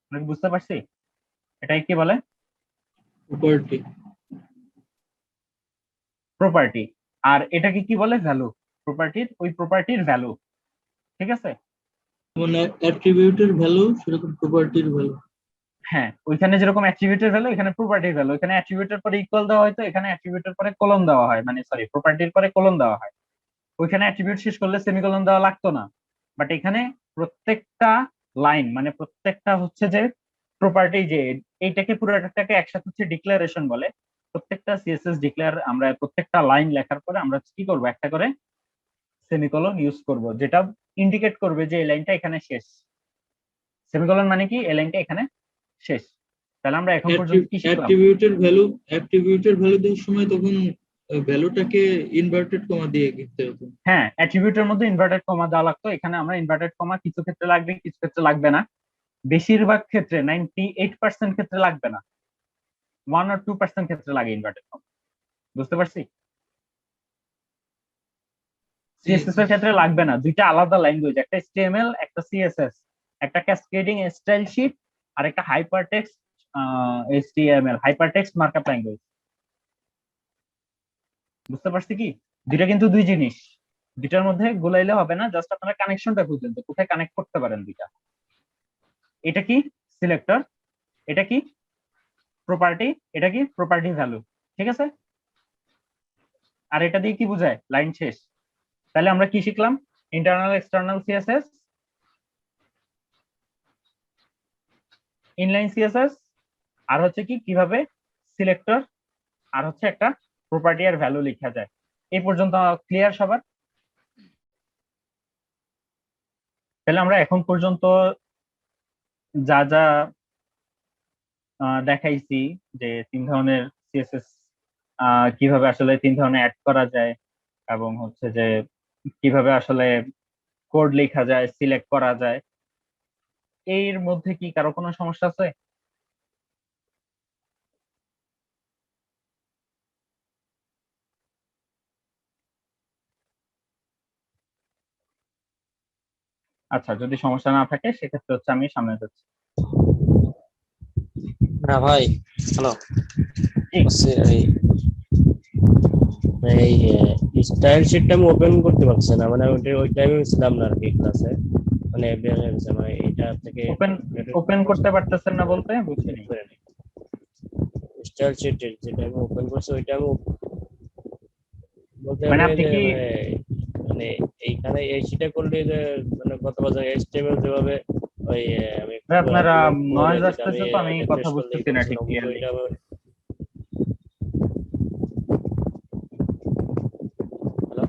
আমরা কি বুঝতে পারছি? এটাই কি বলে? প্রপার্টি। প্রপার্টি। আর এটাকে কি বলে? ভ্যালু। প্রপার্টির, ওই প্রপার্টির ভ্যালু। ঠিক আছে? মানে অ্যাট্রিবিউটের ভ্যালু সেরকম প্রপার্টির ভ্যালু। হ্যাঁ, ওইখানে যেরকম অ্যাট্রিবিউটের ভ্যালু, এখানে প্রপার্টির ভ্যালু। এখানে অ্যাট্রিবিউটের পরে ইকুয়াল দেওয়া হয়, তো এখানে অ্যাট্রিবিউটের পরে কোলন দেওয়া হয়, মানে সরি, প্রপার্টির পরে কোলন দেওয়া হয়। ওইখানে অ্যাট্রিবিউট শেষ করলে সেমিকোলন দেওয়া লাগতো না, বাট এখানে প্রত্যেকটা লাইন, মানে প্রত্যেকটা হচ্ছে যে প্রপার্টি, যে এইটাকে পুরোটাকে একসাথে হচ্ছে ডিক্লারেশন বলে। প্রত্যেকটা সিএসএস ডিক্লেয়ার আমরা প্রত্যেকটা লাইন লেখার পরে আমরা কি করব, একটা করে সেমিকোলন ইউজ করব, যেটা ইন্ডিকেট করবে যে এই লাইনটা এখানে শেষ। সেমিকোলন মানে কি এই লাইনটা এখানে শেষ। তাহলে আমরা এখন পর্যন্ত কি শিখলাম? অ্যাট্রিবিউটের ভ্যালু দেওয়ার সময় তখন ভ্যালুটাকে ইনভার্টেড কমা দিয়ে লিখতে হতো। হ্যাঁ, অ্যাট্রিবিউটের মধ্যে ইনভার্টেড কমা দেওয়া লাগতো। এখানে আমরা ইনভার্টেড কমা কিছু ক্ষেত্রে লাগবে, কিছু ক্ষেত্রে লাগবে না। বেশিরভাগ ক্ষেত্রে 98% ক্ষেত্রে লাগবে না, 1 or 2% ক্ষেত্রে লাগে ইনভার্টেড কমা। বুঝতে পারছি? সিএসএস এর ক্ষেত্রে লাগবে না। দুইটা আলাদা ল্যাঙ্গুয়েজ, একটা HTML একটা সিএসএস, একটা ক্যাসকেডিং স্টাইল শীট আর একটা hypertext HTML, hypertext markup language. বুঝতে পারছি কি? দুইটা কিন্তু দুই জিনিস, দুইটার মধ্যে গোলাইলে হবে না। জাস্ট আপনারা কানেকশনটা বুঝলেন তো, কোথায় কানেক্ট করতে পারেন দুইটা। এটা কি সিলেক্টর, এটা কি প্রপার্টি, এটা কি প্রপার্টি ভ্যালু, ঠিক আছে? আর এটা দিয়ে কি বোঝায়? লাইন শেষ। তাহলে আমরা কি শিখলাম? Internal external CSS, inline CSS, আর হচ্ছে কি কিভাবে সিলেক্টর আর হচ্ছে একটা প্রপার্টি আর ভ্যালু লেখা যায়। এই পর্যন্ত ক্লিয়ার সবার? তাহলে আমরা এখন পর্যন্ত যা যা দেখাইছি, যে 3 ধরনের সিএসএস কিভাবে আসলে 3 ধরনের অ্যাড করা যায়, এবং হচ্ছে যে কিভাবে আসলে কোড লেখা যায়, সিলেক্ট করা যায়, এর মধ্যে কি কারো কোনো সমস্যা আছে? আচ্ছা, যদি সমস্যা না থাকে সেক্ষেত্রে হচ্ছে আমি সামনে যাচ্ছি। না ভাই, হ্যালো, জি। এই স্টাইল শিটটা আমি ওপেন করতে পারছি না, মানে ওই টাইমে ছিলাম না আর কি ক্লাসে, মানে বের হয়ে গেছে, মানে এটা থেকে ওপেন করতে পারতেছেন না বলতে বুঝিনি। স্টাইল শিট যেটা আমি ওপেন করছি ওইটা আমি বলতে মানে হবে আপনি যে কি মানে এইখানে এই শিটে করলে যে মানে কত বছর HTML যেভাবে ওই আমি ভাই আপনার নয়েজ যেটা আসতেছে, তো আমি কথা refresh করলেই বুঝতেছি না ঠিক করছিলাম, ক্লিয়ারলি। ওইটা হ্যালো,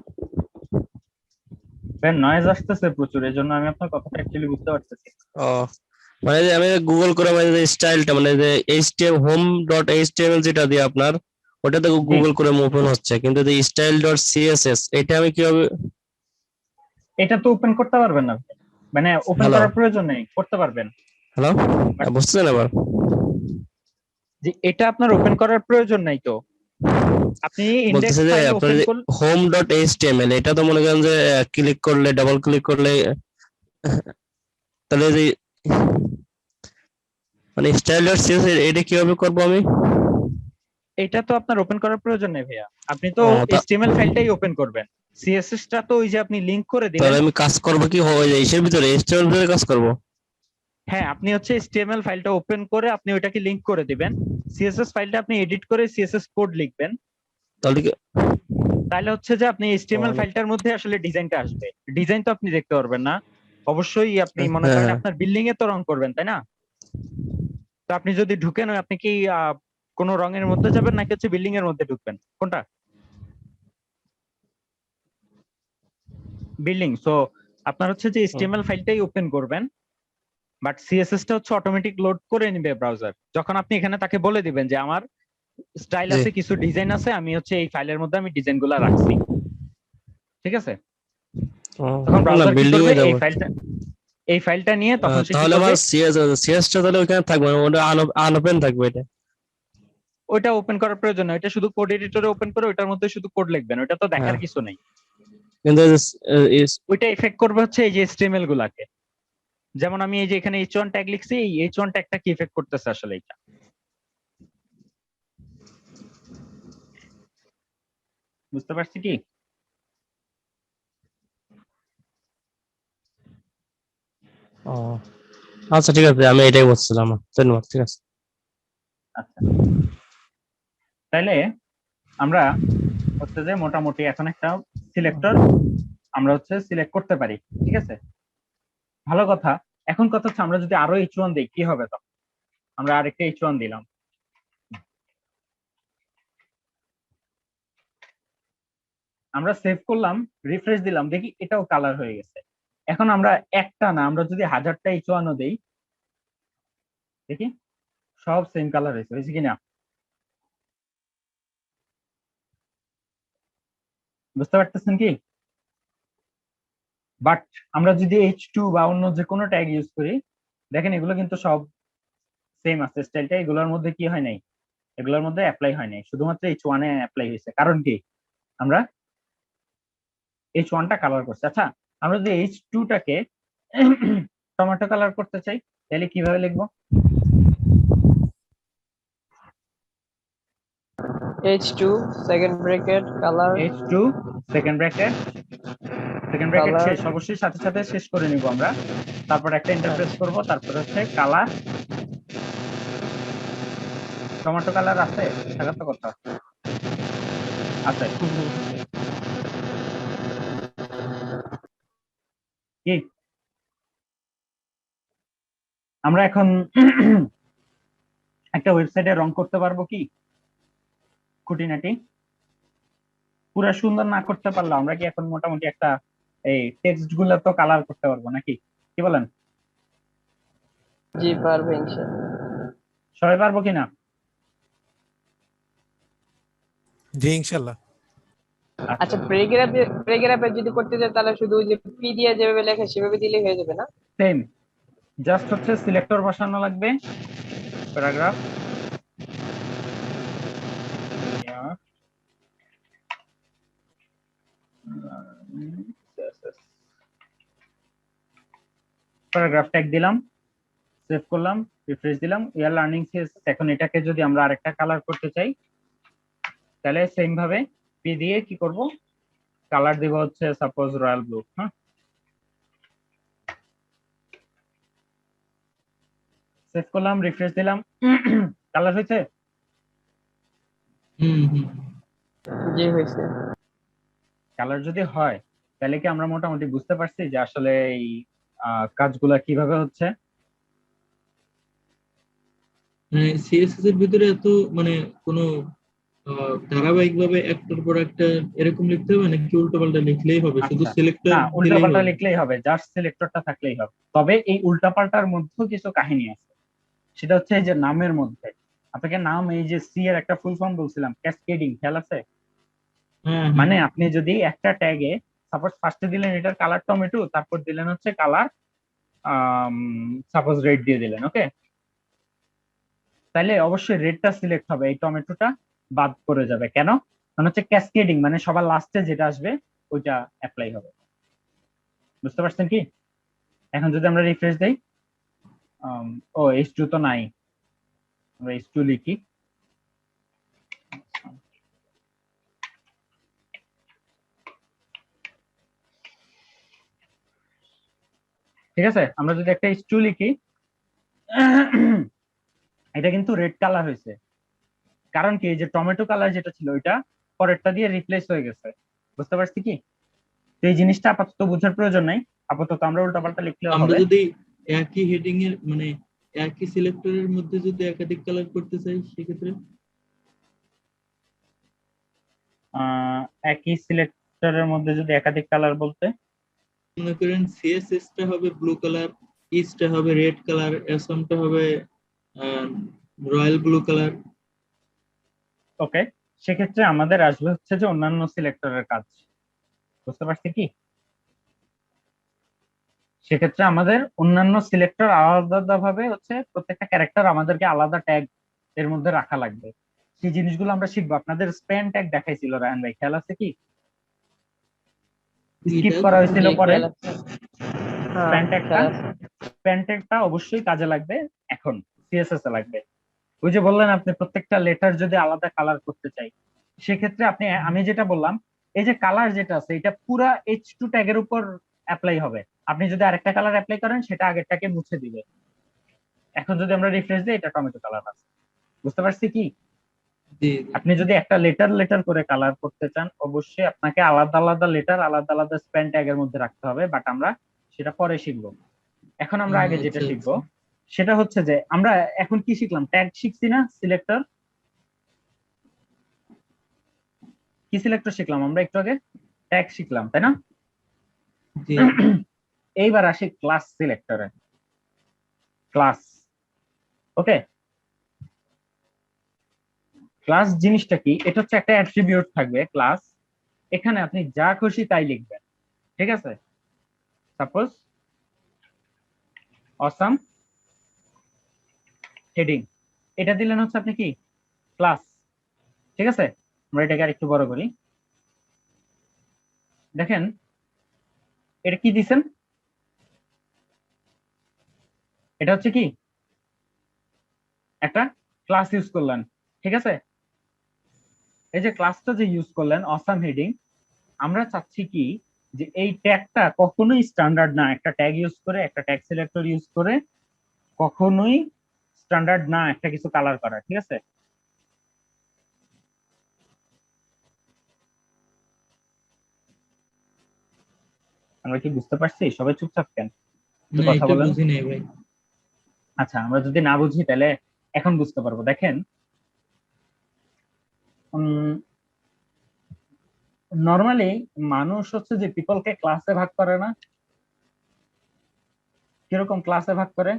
ভাই নয়েজ আসতেছে প্রচুর, এর জন্য আমি আপনার কথাটা অ্যাকচুয়ালি বুঝতে পারতেছি। ও মানে যে আমি গুগল করে মানে যে স্টাইলটা মানে যে HTML home.html যেটা দিয়ে আপনার ওটাতে জি, গুগল করে ওপেন হচ্ছে, কিন্তু যে style.css এটা আমি কিভাবে? এটা তো ওপেন করতে পারবেন না, মানে ওপেন হ্যালো করার প্রয়োজন নেই, করতে পারবেন। হ্যালো, বাট বুঝছেন আবার? যে এটা আপনার ওপেন করার প্রয়োজন নাই তো, আপনি ইন্ডেক্স বলতেছে যে ফাইল আপনার ওপেন যে করলে। home.html এটা তো মনে করেন যে ক্লিক করলে ডাবল ক্লিক করলে তাহলে যে মানে style.css এটা কিভাবে করবো আমি? এটা তো আপনার ওপেন করার প্রয়োজন নেই ভাইয়া, আপনি তো ও, HTML ফাইলটাই ওপেন করবেন। সিএসএস টা তো ওই যে আপনি লিংক করে দিলেন। তাহলে আমি কাজ করবো কি হবে যে এর ভিতরে HTML ভিতরে কাজ করবো? হ্যাঁ, আপনি হচ্ছে HTML ফাইলটা ওপেন করে আপনি ওইটাকে লিংক করে দিবেন। সিএসএস ফাইলটা আপনি এডিট করে সিএসএস কোড লিখবেন। তাহলে কি তাহলে হচ্ছে যে আপনি HTML মানে ফাইলটার মধ্যে আসলে ডিজাইনটা আসবে। ডিজাইন তো আপনি দেখতে পারবেন না, অবশ্যই আপনি মনে হ্যাঁ করেন হ্যাঁ আপনার বিল্ডিং এ তো রং করবেন, তাই না? তো আপনি যদি ঢুকেন, আপনি কি কোনো রঙের মধ্যে যাবেন নাকি হচ্ছে বিল্ডিং এর মধ্যে ঢুকবেন, কোনটা? বিল্ডিং। সো আপনার হচ্ছে যে HTML ফাইলটাই ওপেন করবেন, বাট সিএসএস টা হচ্ছে অটোমেটিক লোড করে নিবে ব্রাউজার। যখন আপনি এখানে তাকে বলে দিবেন যে আমার স্টাইল জি আছে, কিছু ডিজাইন আছে, আমি হচ্ছে এই ফাইলের মধ্যে আমি ডিজাইন গুলা রাখছি, ঠিক আছে? ও, তখন না ব্রাউজার কি বিল্ডিং করবে? এ যাবো। এই ফাইলটা নিয়ে তখন সে কি তাহলে করবে? আমার সিএস টা তাহলে ওখানে থাকবে না, ওটা আনওপেন থাকবে এটা? ওইটা ওপেন করার প্রয়োজন নেই, ওইটা শুধু কোড এডিটরে ওপেন করে ওইটার মধ্যে শুধু কোড লিখবেন, ওইটা তো দেখার হ্যাঁ, কিছু নেই। কিন্তু ওইটা এফেক্ট করবে হচ্ছে এই যে HTML গুলাকে। যেমন আমি এই যে এখানে H1 ট্যাগ লিখছি, এই H1 ট্যাগটা কি এফেক্ট করতেছে আসলে এটা? বুঝতে পারছি কি? ও আচ্ছা ঠিক আছে, আমি এটাই বলছিলাম। ধন্যবাদ, ঠিক আছে। আচ্ছা, তাহলে আমরা হচ্ছে যে মোটামুটি এখন একটা সিলেক্টর আমরা হচ্ছে সিলেক্ট করতে পারি, ঠিক আছে? ভালো কথা। এখন কথা হচ্ছে আমরা যদি আরো H1 দিই কি হবে তখন? আমরা আরেকটা H1 দিলাম, আমরা সেভ করলাম, রিফ্রেশ দিলাম, দেখি এটাও কালার হয়ে গেছে। এখন আমরা একটা না, আমরা যদি 1000টা H1 ও দেই, দেখি সব সেম কালার হয়েছে কিনা, বুঝতে পারতেছেন কি? বাট আমরা যদি H2 বা অন্য যে কোনো ট্যাগ ইউজ করি, দেখেন এগুলো কিন্তু সব সেম আছে স্টাইলটা, এগুলোর মধ্যে কি হয় নাই, এগুলোর মধ্যে অ্যাপ্লাই হয় নাই, শুধুমাত্র H1 এ অ্যাপ্লাই হয়েছে। কারণ কি, আমরা H1টা কালার করছি। আচ্ছা, আমরা যদি H2 টাকে টমেটো কালার করতে চাই, তাহলে কিভাবে লিখবো? H2 second bracket colour H2 second bracket Color. শেষ, অবশ্যই সাথে সাথে শেষ করে নিব আমরা। তারপর একটা ইন্টারপ্রেস করব, তারপর হচ্ছে কালার। টমেটো কালার আছে, থাকার তো কথা আছে কি? আমরা এখন একটা ওয়েবসাইটে রং করতে পারবো কি খুঁটিনাটি? পুরা সুন্দর না করতে পারলো আমরা কি এখন মোটামুটি একটা এই টেক্সট গুলো তো কালার করতে পারবো নাকি, কি বলেন? জি পারবে ইনশাআল্লাহ। সবাই পারবো কিনা? জি ইনশাল্লাহ। আচ্ছা, প্যারাগ্রাফে যদি করতে চাই তাহলে শুধু ওই যে পি দিয়ে যেভাবে লেখে সেভাবে দিলে হয়ে যাবে না? সেম, জাস্ট হচ্ছে সিলেক্টর বসানো লাগবে, প্যারাগ্রাফ, প্যারাগ্রাফ ট্যাগ দিলাম, সেভ করলাম, রিফ্রেশ দিলাম, উই আর লার্নিং সিএস। এখন এটাকে যদি আমরা আরেকটা কালার করতে চাই, তাহলে সেম ভাবে পি দিয়ে কি করব, কালার দিব হচ্ছে সাপোজ রয়্যাল ব্লু। হ্যাঁ, সেভ করলাম, রিফ্রেশ দিলাম, কালার হয়েছে। হুম হুম জি হয়েছে। কালার যদি হয় তাহলে কি আমরা মোটামুটি বুঝতে পারছি যে আসলে এই কাজগুলা কিভাবে হচ্ছে? মানে সিএসএস এর ভিতরে এত মানে কোনো ধারাবাহিক ভাবে একটার পর একটা এরকম লিখতে হবে নাকি উল্টো পাল্টা লিখলেই হবে, শুধু আচ্ছা, সিলেক্টর না দিলেই উল্টাপাল্টা হবে? লিখলেই হবে, জাস্ট সিলেক্টরটা থাকলেই হবে। তবে এই উল্টাপাল্টার মধ্যেও কিছু কাহিনী আছে, সেটা হচ্ছে এই যে নামের মধ্যে। আপনাকে নাম, এই যে সি এর একটা ফুল ফর্ম বলছিলাম, ক্যাসকেডিং, খেয়াল আছে? হ্যাঁ হ্যাঁ মানে আপনি যদি একটা ট্যাগে সাপোজ ফার্স্টে দিলেন এটার কালার টমেটো, তারপর দিলেন হচ্ছে কালার সাপোজ রেড দিয়ে দিলেন, ওকে, তাহলে অবশ্যই রেডটা সিলেক্ট হবে, এই টমেটোটা বাদ করে যাবে। কেন? মানে হচ্ছে ক্যাসকেডিং, মানে সবার লাস্টে যেটা আসবে ওইটা অ্যাপ্লাই হবে। বুঝতে পারছেন কি? এখন যদি আমরা রিফ্রেশ দেই, ও H2 তো নাই, আমরা H2 লিখি, ঠিক আছে? আমরা যদি একটা H2 লিখি, এটা কিন্তু রেড কালার হয়েছে। কারণ কি, এই যে টমেটো কালার যেটা ছিল ওইটা পরেরটা দিয়ে রিপ্লেস হয়ে গেছে। বুঝতে পারছি কি? তো এই জিনিসটা আপাতত বোঝার প্রয়োজন নাই, আপাতত আমরা উল্টাপাল্টা লিখলেও আমরা হবে। যদি একই হেডিং এর মানে একই সিলেক্টরের মধ্যে যদি একাধিক কালার করতে চাই সেক্ষেত্রে একই সিলেক্টরের মধ্যে যদি একাধিক কালার বলতে, মনে করেন সিএসএস টা হবে ব্লু কালার, ইস্টটা হবে রেড কালার, অ্যাসমটা হবে রয়্যাল ব্লু কালার। ওকে, সেক্ষেত্রে আমাদের আসবে হচ্ছে যে অন্যান্য সিলেক্টরের কাজ। বুঝতে পারছি কি? সেক্ষেত্রে আমাদের অন্যান্য সিলেক্টর আলাদা ভাবে হচ্ছে প্রত্যেকটা ক্যারেক্টার আমাদেরকে আলাদা ট্যাগ এর মধ্যে রাখা লাগবে। সেই জিনিসগুলো আমরা শিখবো। আপনাদের স্প্যান ট্যাগ দেখাইছিল রায়হান ভাই, খেয়াল আছে কি? স্কিপ করা হয়েছিল জি পরে খেয়াল আছে। হ্যাঁ স্প্যান ট্যাগটা, খেয়াল আছে। স্প্যান ট্যাগটা অবশ্যই কাজে লাগবে এখন সিএসএস এ লাগবে। ওই যে বললেন আপনি প্রত্যেকটা লেটার যদি আলাদা কালার করতে চাই, সেক্ষেত্রে আপনি, আমি যেটা বললাম, এই যে কালার যেটা আছে এটা পুরা H2 ট্যাগের উপর অ্যাপ্লাই হবে। আপনি যদি আরেকটা কালার অ্যাপ্লাই করেন সেটা আগেরটাকে মুছে দিবে। এখন যদি আমরা রিফ্রেশ দিই, এটা টমেটো কালার আছে। বুঝতে পারছি কি? জি আপনি যদি একটা লেটার লেটার করে কালার করতে চান, অবশ্যই আপনাকে আলাদা আলাদা লেটার আলাদা আলাদা স্প্যান ট্যাগের মধ্যে রাখতে হবে, বাট আমরা সেটা পরে শিখবো। এখন আমরা আগে যেটা আচ্ছা শিখবো আচ্ছা। সেটা হচ্ছে যে আমরা এখন কি শিখলাম, ট্যাগ শিখছি না? সিলেক্টর, কি সিলেক্টর শিখলাম আমরা একটু আগে? ট্যাগ শিখলাম, তাই না? জি এইবার আসি ক্লাস সিলেক্টরে। ক্লাস, ওকে, ক্লাস জিনিসটা কি? এটা হচ্ছে একটা অ্যাট্রিবিউট থাকবে ক্লাস, এখানে আপনি যা খুশি তাই লিখবেন, ঠিক আছে? সাপোজ অসাম হেডিং, এটা দিলেন হচ্ছে আপনি কি ক্লাস, ঠিক আছে? আমরা এটাকে আরেকটু বড় করি, দেখেন এটা কি দিছেন, এটা হচ্ছে কি একটা ক্লাস ইউজ করলেন, ঠিক আছে? এই যে ক্লাসটা যে ইউজ করলেন অসাম হেডিং, আমরা চাচ্ছি কি যে এই ট্যাগটা কখনোই স্ট্যান্ডার্ড না, একটা ট্যাগ ইউজ করে, একটা ট্যাগ সিলেক্টর ইউজ করে কখনোই স্ট্যান্ডার্ড না একটা কিছু কালার করা, ঠিক আছে? আমরা কি বুঝতে পারছি? সবাই চুপচাপ কেন? একটু না, কথা এটা বলেন। বুঝি নাই ভাই। আচ্ছা, আমরা যদি না বুঝি তাহলে এখন বুঝতে পারবো। দেখেন নর্মালি মানুষ হচ্ছে যে পিপলকে ক্লাসে ভাগ করে না? কিরকম ক্লাসে ভাগ করে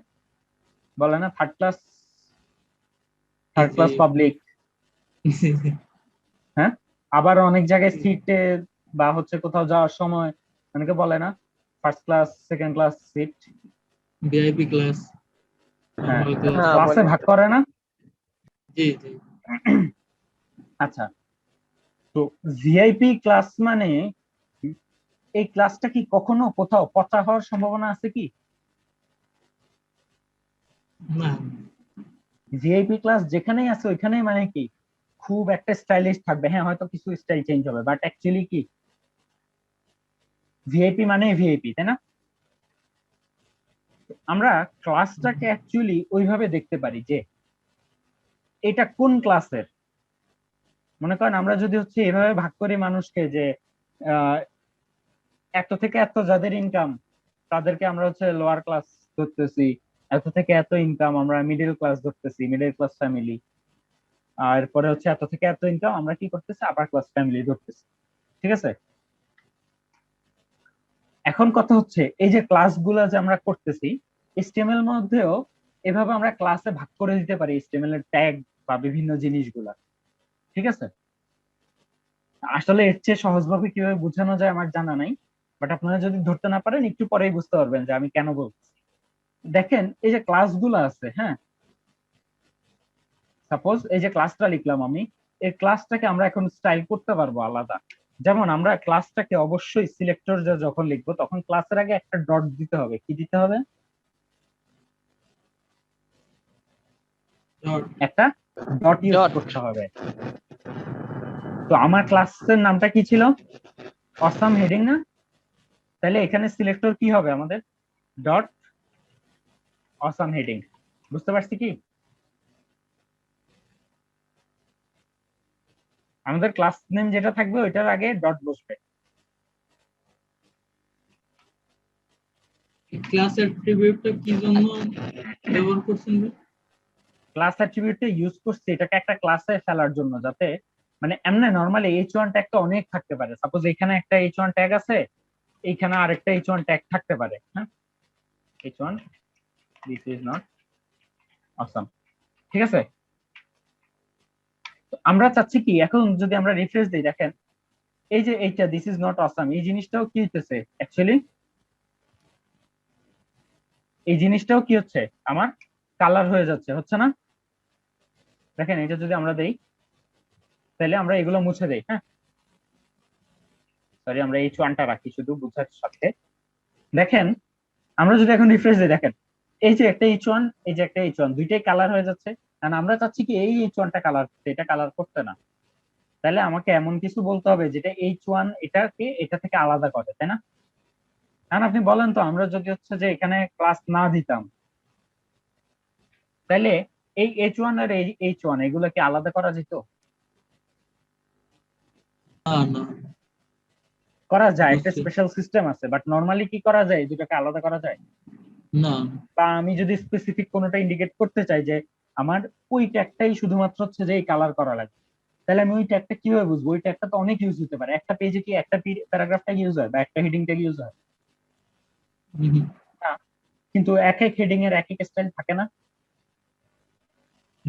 বলে না? Third class, third class public, হ্যাঁ? আবার অনেক জায়গায় সিটে বা হচ্ছে কোথাও যাওয়ার সময় অনেকে বলে না first class, second class seat, VIP class, হ্যাঁ, নরমাল ক্লাস। হ্যাঁ, ক্লাসে ভাগ করে না? জি জি। আচ্ছা, তো ভিআইপি ক্লাস মানে এই ক্লাসটা কি কখনো কোথাও পচা হওয়ার সম্ভাবনা আছে কি? না, ভিআইপি ক্লাস যেখানেই আছে ওইখানেই মানে কি খুব একটা স্টাইলিশ থাকবে, হ্যাঁ হয়তো কিছু স্টাইল চেঞ্জ হবে, বাট অ্যাকচুয়ালি কি ভিআইপি মানে ভিআইপি, তাই না? আমরা ক্লাসটাকে অ্যাকচুয়ালি ওইভাবে দেখতে পারি যে এটা কোন ক্লাসের। মনে করেন আমরা যদি হচ্ছে এভাবে ভাগ করি মানুষকে যে আহ, এত থেকে এত যাদের ইনকাম তাদেরকে আমরা হচ্ছে লোয়ার ক্লাস ধরতেছি, এত থেকে এত ইনকাম আমরা মিডল ক্লাস ধরতেছি, মিডল ক্লাস ফ্যামিলি, আর পরে হচ্ছে এত থেকে এত ইনকাম আমরা কি করতেছি আপার ক্লাস ফ্যামিলি ধরতেছি, ঠিক আছে? এখন কথা হচ্ছে এই যে ক্লাসগুলো যে আমরা করতেছি এইচটিএমএল মধ্যেও এভাবে আমরা ক্লাসে ভাগ করে দিতে পারি এইচটিএমএল এর ট্যাগ বা বিভিন্ন জিনিসগুলা, ঠিক আছে? আসলে এর চেয়ে সহজভাবে কিভাবে বোঝানো যায় আমার জানা নাই, বাট আপনারা যদি ধরতে না পারেন একটু পরেই বুঝতে পারবেন যে আমি কেন বলছি। দেখেন এই যে ক্লাসগুলো আছে, হ্যাঁ, সাপোজ এই যে ক্লাসটা লিখলাম আমি, এই ক্লাসটাকে আমরা এখন স্টাইল করতে পারবো আলাদা। যেমন আমরা ক্লাসটাকে অবশ্যই সিলেক্টর যখন লিখবো তখন ক্লাসের আগে একটা ডট দিতে হবে। কি দিতে হবে? ডট। একটা ডট ইউজ Dot. করতে হবে। তো আমার ক্লাসের নামটা কি ছিল? অসাম হেডিং না? তাহলে এখানে সিলেক্টর কি হবে আমাদের? Dot awesome heading. বুঝতে পারছি কি? আমাদের ক্লাস নেম যেটা থাকবে ওইটার আগে ডট বসবে। ক্লাস অ্যাট্রিবিউটটা কি জন্য ব্যবহার করছেন ভাই? ক্লাস অ্যাট্রিবিউটটা ইউজ করছি এটাকে একটা ক্লাসে ফেলার জন্য, যাতে মানে এমনি নরমালি h1 ট্যাগটা অনেক থাকতে পারে। সাপোজ এখানে একটা h1 ট্যাগ আছে, এইখানে আরেকটা h1 ট্যাগ থাকতে পারে, হ্যাঁ, h1 this is not awesome, ঠিক আছে? তো আমরা চাচ্ছি কি এখন যদি আমরা রিফ্রেশ দিই, দেখেন এই যে এইটা দিস ইজ নট অসাম, এই জিনিসটাও কি হইতেছে অ্যাকচুয়ালি, এই জিনিসটাও কি হচ্ছে আমার কালার হয়ে যাচ্ছে, হচ্ছে না? দেখেন এটা যদি আমরা দেই তাহলে আমরা এগুলো মুছে দেই, হ্যাঁ, সরি আমরা h1টা রাখি শুধু বুঝার সাথে। দেখেন আমরা যদি এখন রিফ্রেশ দিই, দেখেন এই যে একটা h1, এই যে একটা h1, দুইটাই কালার হয়ে যাচ্ছে, কারণ আমরা চাচ্ছি কি এই h1টা কালার করতে, এটা কালার করতে না। তাহলে আমাকে এমন কিছু বলতে হবে যেটা h1 এটাকে এটা থেকে আলাদা করে, তাই না? কারণ আপনি বলেন তো আমরা যদি হচ্ছে যে এখানে ক্লাস না দিতাম তাহলে এই h1 আর এই h1 এগুলো কি আলাদা করা যেত? না না, করা যায়, একটা অবশ্যই স্পেশাল সিস্টেম আছে, বাট নরমালি কি করা যায়, দুটাকে আলাদা করা যায়? না। বা আমি যদি স্পেসিফিক কোনোটা ইন্ডিকেট করতে চাই যে আমার ওই ট্যাগটাই শুধুমাত্র হচ্ছে যে এই কালার করা লাগবে, তাহলে আমি ওই ট্যাগটা কিভাবে বুঝবো? ওই ট্যাগটা তো অনেক ইউজ হতে পারে, একটা পেজে কি একটা প্যারাগ্রাফ ট্যাগ ইউজ হয় বা একটা হেডিং ট্যাগ ইউজ হয়? হুম হুম, কিন্তু এক এক হেডিং এর এক এক স্টাইল থাকে না,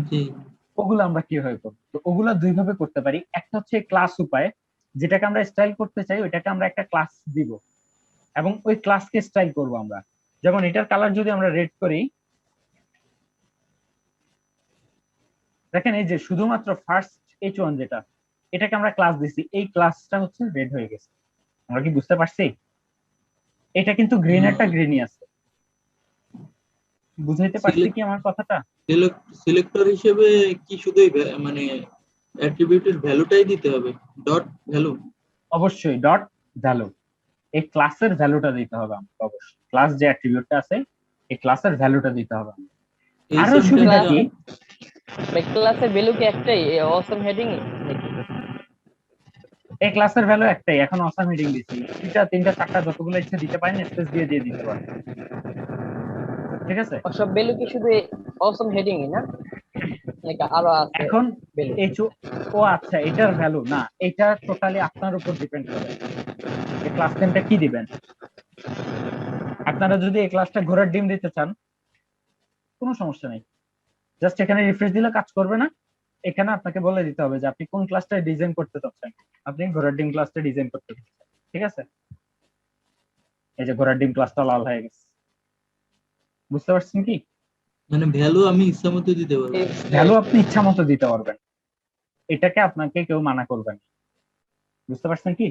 জি ওগুলো আমরা কিভাবে করবো? তো ওগুলো দুই ভাবে করতে পারি। একটা হচ্ছে ক্লাস উপায়, যেটাকে আমরা স্টাইল করতে চাই ওইটাকে আমরা একটা ক্লাস দিব এবং ওই ক্লাসকে স্টাইল করব আমরা। যেমন এটার কালার যদি আমরা রেড করি, দেখেন এই যে শুধুমাত্র ফার্স্ট H1 যেটা, এটাকে আমরা ক্লাস দিছি, এই ক্লাসটা হচ্ছে রেড হয়ে গেছে। আমরা কি বুঝতে পারছি? এটা কিন্তু গ্রিন একটা গ্রিনই আছে। বুঝাইতে পারছি কি আমার কথাটা? সিলেক্টর হিসেবে কি শুধু মানে অ্যাট্রিবিউটের ভ্যালুটাই দিতে হবে, ডট ভ্যালু? অবশ্যই ডট ভ্যালু, এই ক্লাসের ভ্যালুটা দিতে হবে আমাকে। অবশ্যই ক্লাস যে অ্যাট্রিবিউটটা আছে এই ক্লাসের ভ্যালুটা দিতে হবে আমাকে। এই আরো সেমটা সুবিধা কি, ক্লাসের ভ্যালু কি একটাই, অসম হেডিং নাকি? এই ক্লাসের ভ্যালু একটাই, এখন অসাম হেডিং দিছি, দুইটা তিনটা চারটা যতগুলো ইচ্ছে দিতে পারেন, স্পেস দিয়ে দিয়ে দিতে পারেন। ঠিক আছে? সব ভ্যালু কি শুধু অসম হেডিং না, নাকি আরো আছে এখন ভ্যালু? ও আচ্ছা, এটার ভ্যালু না, এটা টোটালি আপনার উপর ডিপেন্ড করে যে ক্লাস নেমটা কি দিবেন। আপনারা যদি এই ক্লাসটা ঘোড়ার ডিম দিতে চান কোনো সমস্যা নেই, জাস্ট এখানে রিফ্রেশ দিলে কাজ করবে না। এখানে আপনাকে বলে দিতে হবে যে আপনি কোন ক্লাসটা ডিজাইন করতে চাচ্ছেন। আপনি ঘোড়ার ডিম ক্লাসটা ডিজাইন করতে চাচ্ছেন, ঠিক আছে? এই যে ঘোড়ার ডিম ক্লাসটা লাল হয়ে গেছে, বুঝতে পারছেন কি? মানে ভ্যালু আমি ইচ্ছা মতো দিতে পারবো? ভ্যালু আপনি ইচ্ছা মতো দিতে পারবেন, এটাকে আপনাকে কেউ মানা করবে না। বুঝতে পারছেন কি?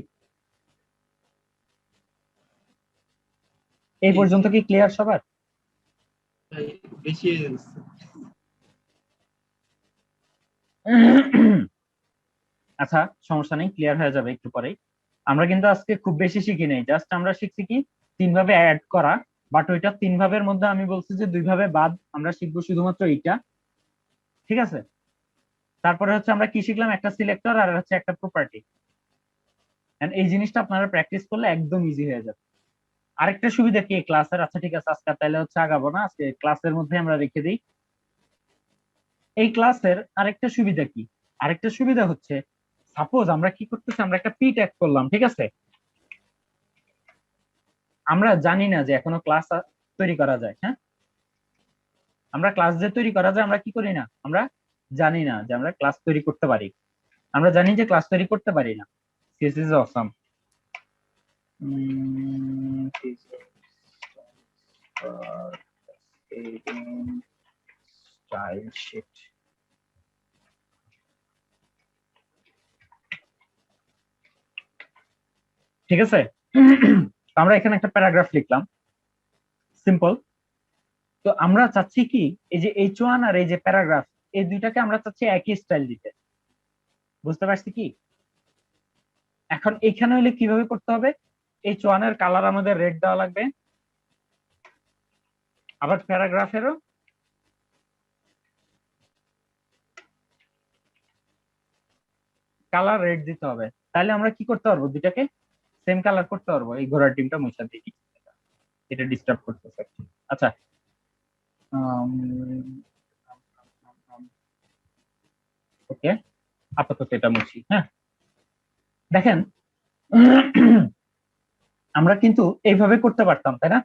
এই পর্যন্ত কি ক্লিয়ার সবার? তাই বেশি হয়ে যাচ্ছে। আচ্ছা সমস্যা নেই, ক্লিয়ার হয়ে যাবে একটু পরেই। আমরা কিন্তু আজকে খুব বেশি শিখি নাই, জাস্ট আমরা শিখছি কি তিন ভাবে অ্যাড করা, বাট ওইটা তিন ভাবের মধ্যে আমি বলছি যে দুই ভাবে বাদ, আমরা শিখবো শুধুমাত্র এইটা। ঠিক আছে? তারপরে হচ্ছে আমরা কি শিখলাম, একটা সিলেক্টর আর হচ্ছে একটা প্রপার্টি। এই জিনিসটা আপনারা প্র্যাকটিস করলে একদম ইজি হয়ে যাবে। আরেকটা সুবিধা কি ক্লাসের, আচ্ছা ঠিক আছে আজকে তাহলে হচ্ছে আগাবো না, আজকে ক্লাসের মধ্যে আমরা রেখে দিই। এই ক্লাসের আরেকটা সুবিধা কি, আরেকটা সুবিধা হচ্ছে সাপোজ আমরা কি করতেছি, আমরা একটা পি ট্যাগ করলাম, ঠিক আছে? আমরা জানি না যে এখনো ক্লাস তৈরি করা যায়। হ্যাঁ, আমরা ক্লাস যে তৈরি করা যায় আমরা কি করি না, আমরা জানি না যে আমরা ক্লাস তৈরি করতে পারি। আমরা জানি যে ক্লাস তৈরি করতে পারি না। This is awesome. Style sheet. ঠিক আছে? আমরা এখানে একটা প্যারাগ্রাফ লিখলাম, সিম্পল। তো আমরা চাচ্ছি কি এই যে H1 আর এই যে প্যারাগ্রাফ, এই দুইটাকে আমরা চাচ্ছি একই স্টাইল দিতে। বুঝতে পারছি কি? এখন এখানে হলে কিভাবে করতে হবে, H1 এর কালার আমাদের রেড দেওয়া লাগবে, আবার প্যারাগ্রাফেরও কালার রেড দিতে হবে। তাহলে আমরা কি করতে পারবো, দুইটাকে সেম কালার করতে পারবো। এই ঘোড়ার টিমটা মুছা দিই, এটা ডিস্টার্ব করতেছে। আচ্ছা ওকে, আপাতত এটা মুছি। হ্যাঁ, দেখেন আমরা কিন্তু এইভাবে করতে পারতাম, তাই না?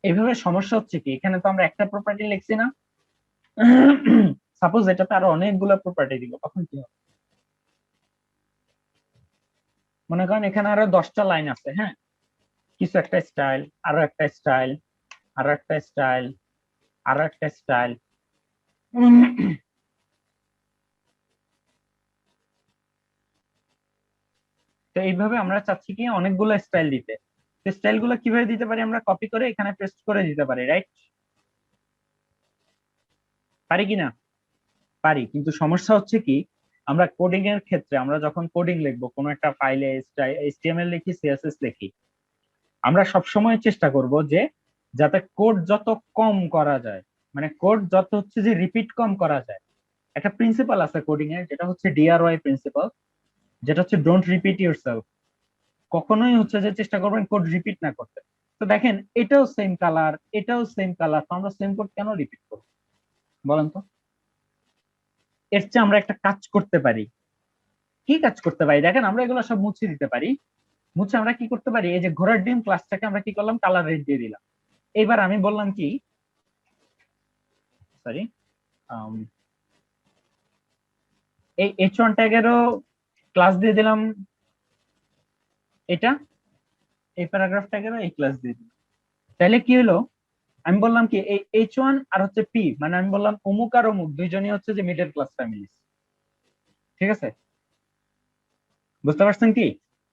এইভাবে সমস্যা হচ্ছে কি, এখানে তো আমরা একটা প্রপার্টি লিখছি না। সাপোজ এটাতে আরো অনেকগুলো প্রপার্টি দিব, তখন কি হবে? মনে করেন এখানে আরো 10টা লাইন আছে। হ্যাঁ, কিছু একটা স্টাইল, আরো একটা স্টাইল, আরো একটা স্টাইল, আরো একটা স্টাইল। তো এইভাবে আমরা চাচ্ছি কি অনেকগুলো স্টাইল দিতে। স্টাইল গুলো কিভাবে দিতে পারি, আমরা কপি করে এখানে পেস্ট করে দিতে পারি, রাইট? পারি কিনা? পারি, কিন্তু সমস্যা হচ্ছে কি, আমরা কোডিং এর ক্ষেত্রে আমরা যখন কোডিং লিখবো কোনো একটা ফাইলে, HTML লিখি, CSS লিখি, আমরা সবসময় চেষ্টা করব যে যাতে কোড যত কম করা যায়, মানে কোড যত হচ্ছে যে রিপিট কম করা যায়। একটা প্রিন্সিপাল আছে কোডিং এর, যেটা হচ্ছে DRY প্রিন্সিপাল, যেটা হচ্ছে ডোন্ট রিপিট ইউরসেলফ। কখনোই হচ্ছে যে চেষ্টা করবেন কোড রিপিট না করতে। তো দেখেন এটাও সেম কালার, এটাও সেম কালার, তো আমরা সেম কোড কেন রিপিট করব বলেন তো? এর চেয়ে আমরা একটা কাজ করতে পারি। কি কাজ করতে পারি দেখেন, আমরা এগুলো সব মুছে দিতে পারি। বুঝছো আমরা কি করতে পারি, এই যে ঘোড়ার ডিম ক্লাসটাকে আমরা কি করলাম, কালার রেড দিয়ে দিলাম। এবার আমি বললাম কি, সরি, এই H1 ট্যাগেরও ক্লাস দিয়ে দিলাম এটা, এই প্যারাগ্রাফ ট্যাগেরও এই ক্লাস দিয়ে দিলাম। তাহলে কি হলো, আমি বললাম কি এই H1 আর হচ্ছে P, মানে আমি বললাম অমুক আর অমুক দুইজনই হচ্ছে যে মিডল ক্লাস ফ্যামিলি। ঠিক আছে, বুঝতে পারছেন কি?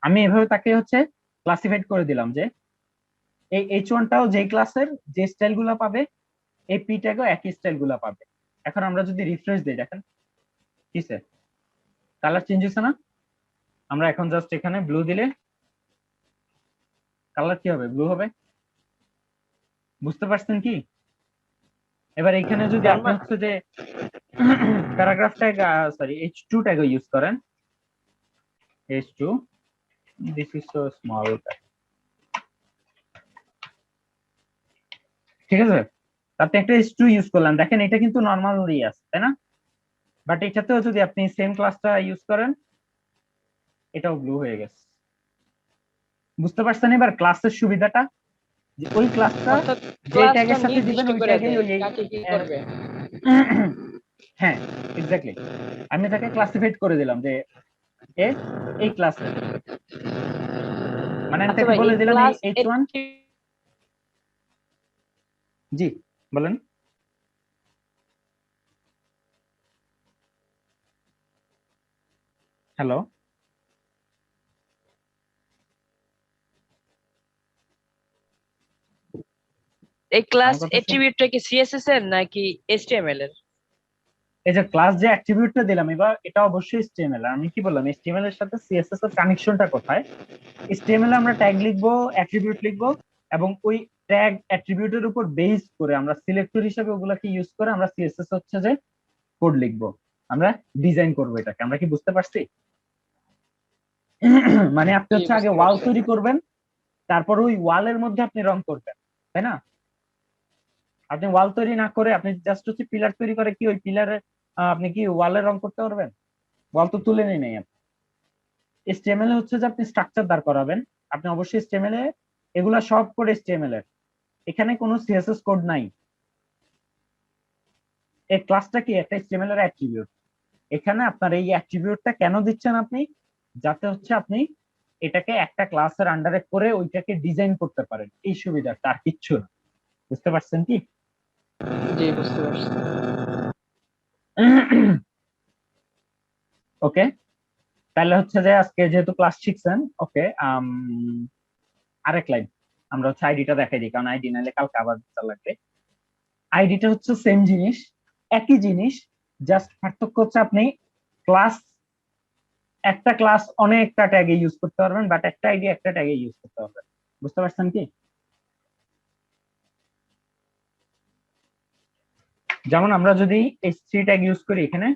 আমি এভাবে তাকে হচ্ছে ক্লাসিফাইড করে দিলাম যে এই H1টাও যে ক্লাসের যে স্টাইল গুলা পাবে, এই P ট্যাগও একই স্টাইল গুলা পাবে। এখন আমরা যদি রিফ্রেশ দিই, দেখেন কিসে কালার চেঞ্জ হচ্ছে না? আমরা এখন জাস্ট এখানে ব্লু দিলে কালার কি হবে, ব্লু হবে। বুঝতে পারছেন কি? এবার এখানে যদি আপনি হচ্ছে যে paragraph tag, sorry H2 tag use করেন, H2, this is so small, ঠিক আছে, আপনি একটা H2 ইউজ করলেন, দেখেন এটা কিন্তু নরমালি আছে তাই না? বাট এটাতেও যদি আপনি সেম ক্লাসটা ইউজ করেন, এটাও ব্লু হয়ে গেছে। বুঝতে পারছেন এবার ক্লাসের সুবিধাটা, যে ওই ক্লাসটা অর্থাৎ যে ট্যাগের ক্লাসটা সাথে দিবেন নির্দিষ্ট ওই করে ট্যাগেই দেয় ওই কাকে কি করবে। হ্যাঁ এক্স্যাক্টলি, আমি তাকে ক্লাসিফাইড করে দিলাম যে এ এই ক্লাসে, মানে আমি আচ্ছা তাকে ভাই, বলে এই দিলাম এই ক্লাস H1। জি বলেন। হ্যালো, এই ক্লাস আমার কথা অ্যাট্রিবিউটটা কি সিএসএস এর নাকি এইচটিএমএল এর? এই যে ক্লাস যে অ্যাট্রিবিউটটা দিলাম, এবার এটা অবশ্যই HTML। আমি কি বললাম, HTML এর সাথে CSS এর কানেকশনটা কোথায়? HTML এ আমরা ট্যাগ লিখবো, অ্যাট্রিবিউট লিখবো, এবং ওই ট্যাগ অ্যাট্রিবিউটের উপর বেস করে আমরা সিলেক্টর হিসেবে ওগুলাকে ইউজ করে আমরা CSS হচ্ছে যে কোড লিখবো, আমরা ডিজাইন করবো এটাকে। আমরা কি বুঝতে পারছি? মানে আপনি জি, হচ্ছে আগে বুঝতে ওয়াল পারছি। তৈরি করবেন, তারপর ওই ওয়ালের মধ্যে আপনি রং করবেন, তাই না? আপনি ওয়াল তৈরি না করে আপনি জাস্ট হচ্ছে পিলার তৈরি করে কি ওই পিলারে আপনি কি ওয়ালে রং করতে পারবেন? ওয়াল তো তুলে নেই আপনি। HTML এ হচ্ছে যে আপনি স্ট্রাকচার দাঁড় করাবেন, আপনি অবশ্যই HTML এ এগুলা সব কোড HTML এর, এখানে কোনো CSS কোড নাই। এই ক্লাসটা কি একটা HTML এর অ্যাট্রিবিউট, এখানে আপনার এই অ্যাট্রিবিউটটা কেন দিচ্ছেন আপনি, যাতে হচ্ছে আপনি এটাকে একটা ক্লাসের আন্ডারে করে ওইটাকে ডিজাইন করতে পারেন, এই সুবিধাটা আর কিচ্ছু না। বুঝতে পারছেন কি? জি, বুঝতে পারছি। ওকে, তাহলে হচ্ছে যে আজকে যেহেতু ক্লাস শিখছেন, ওকে, আরেক লাইন আমরা হচ্ছে আইডিটা দেখাই দিই, কারণ আইডি নাহলে কালকে আবার দিতে লাগবে। আইডিটা হচ্ছে সেম জিনিস, একই জিনিস, জাস্ট পার্থক্য হচ্ছে আপনি ক্লাস, একটা ক্লাস অনেকটা ট্যাগে ইউজ করতে পারবেন, বাট একটা আইডি একটা ট্যাগে ইউজ করতে পারবেন। বুঝতে পারছেন কি? যেমন আমরা যদি H3 ট্যাগ ইউজ করি এখানে,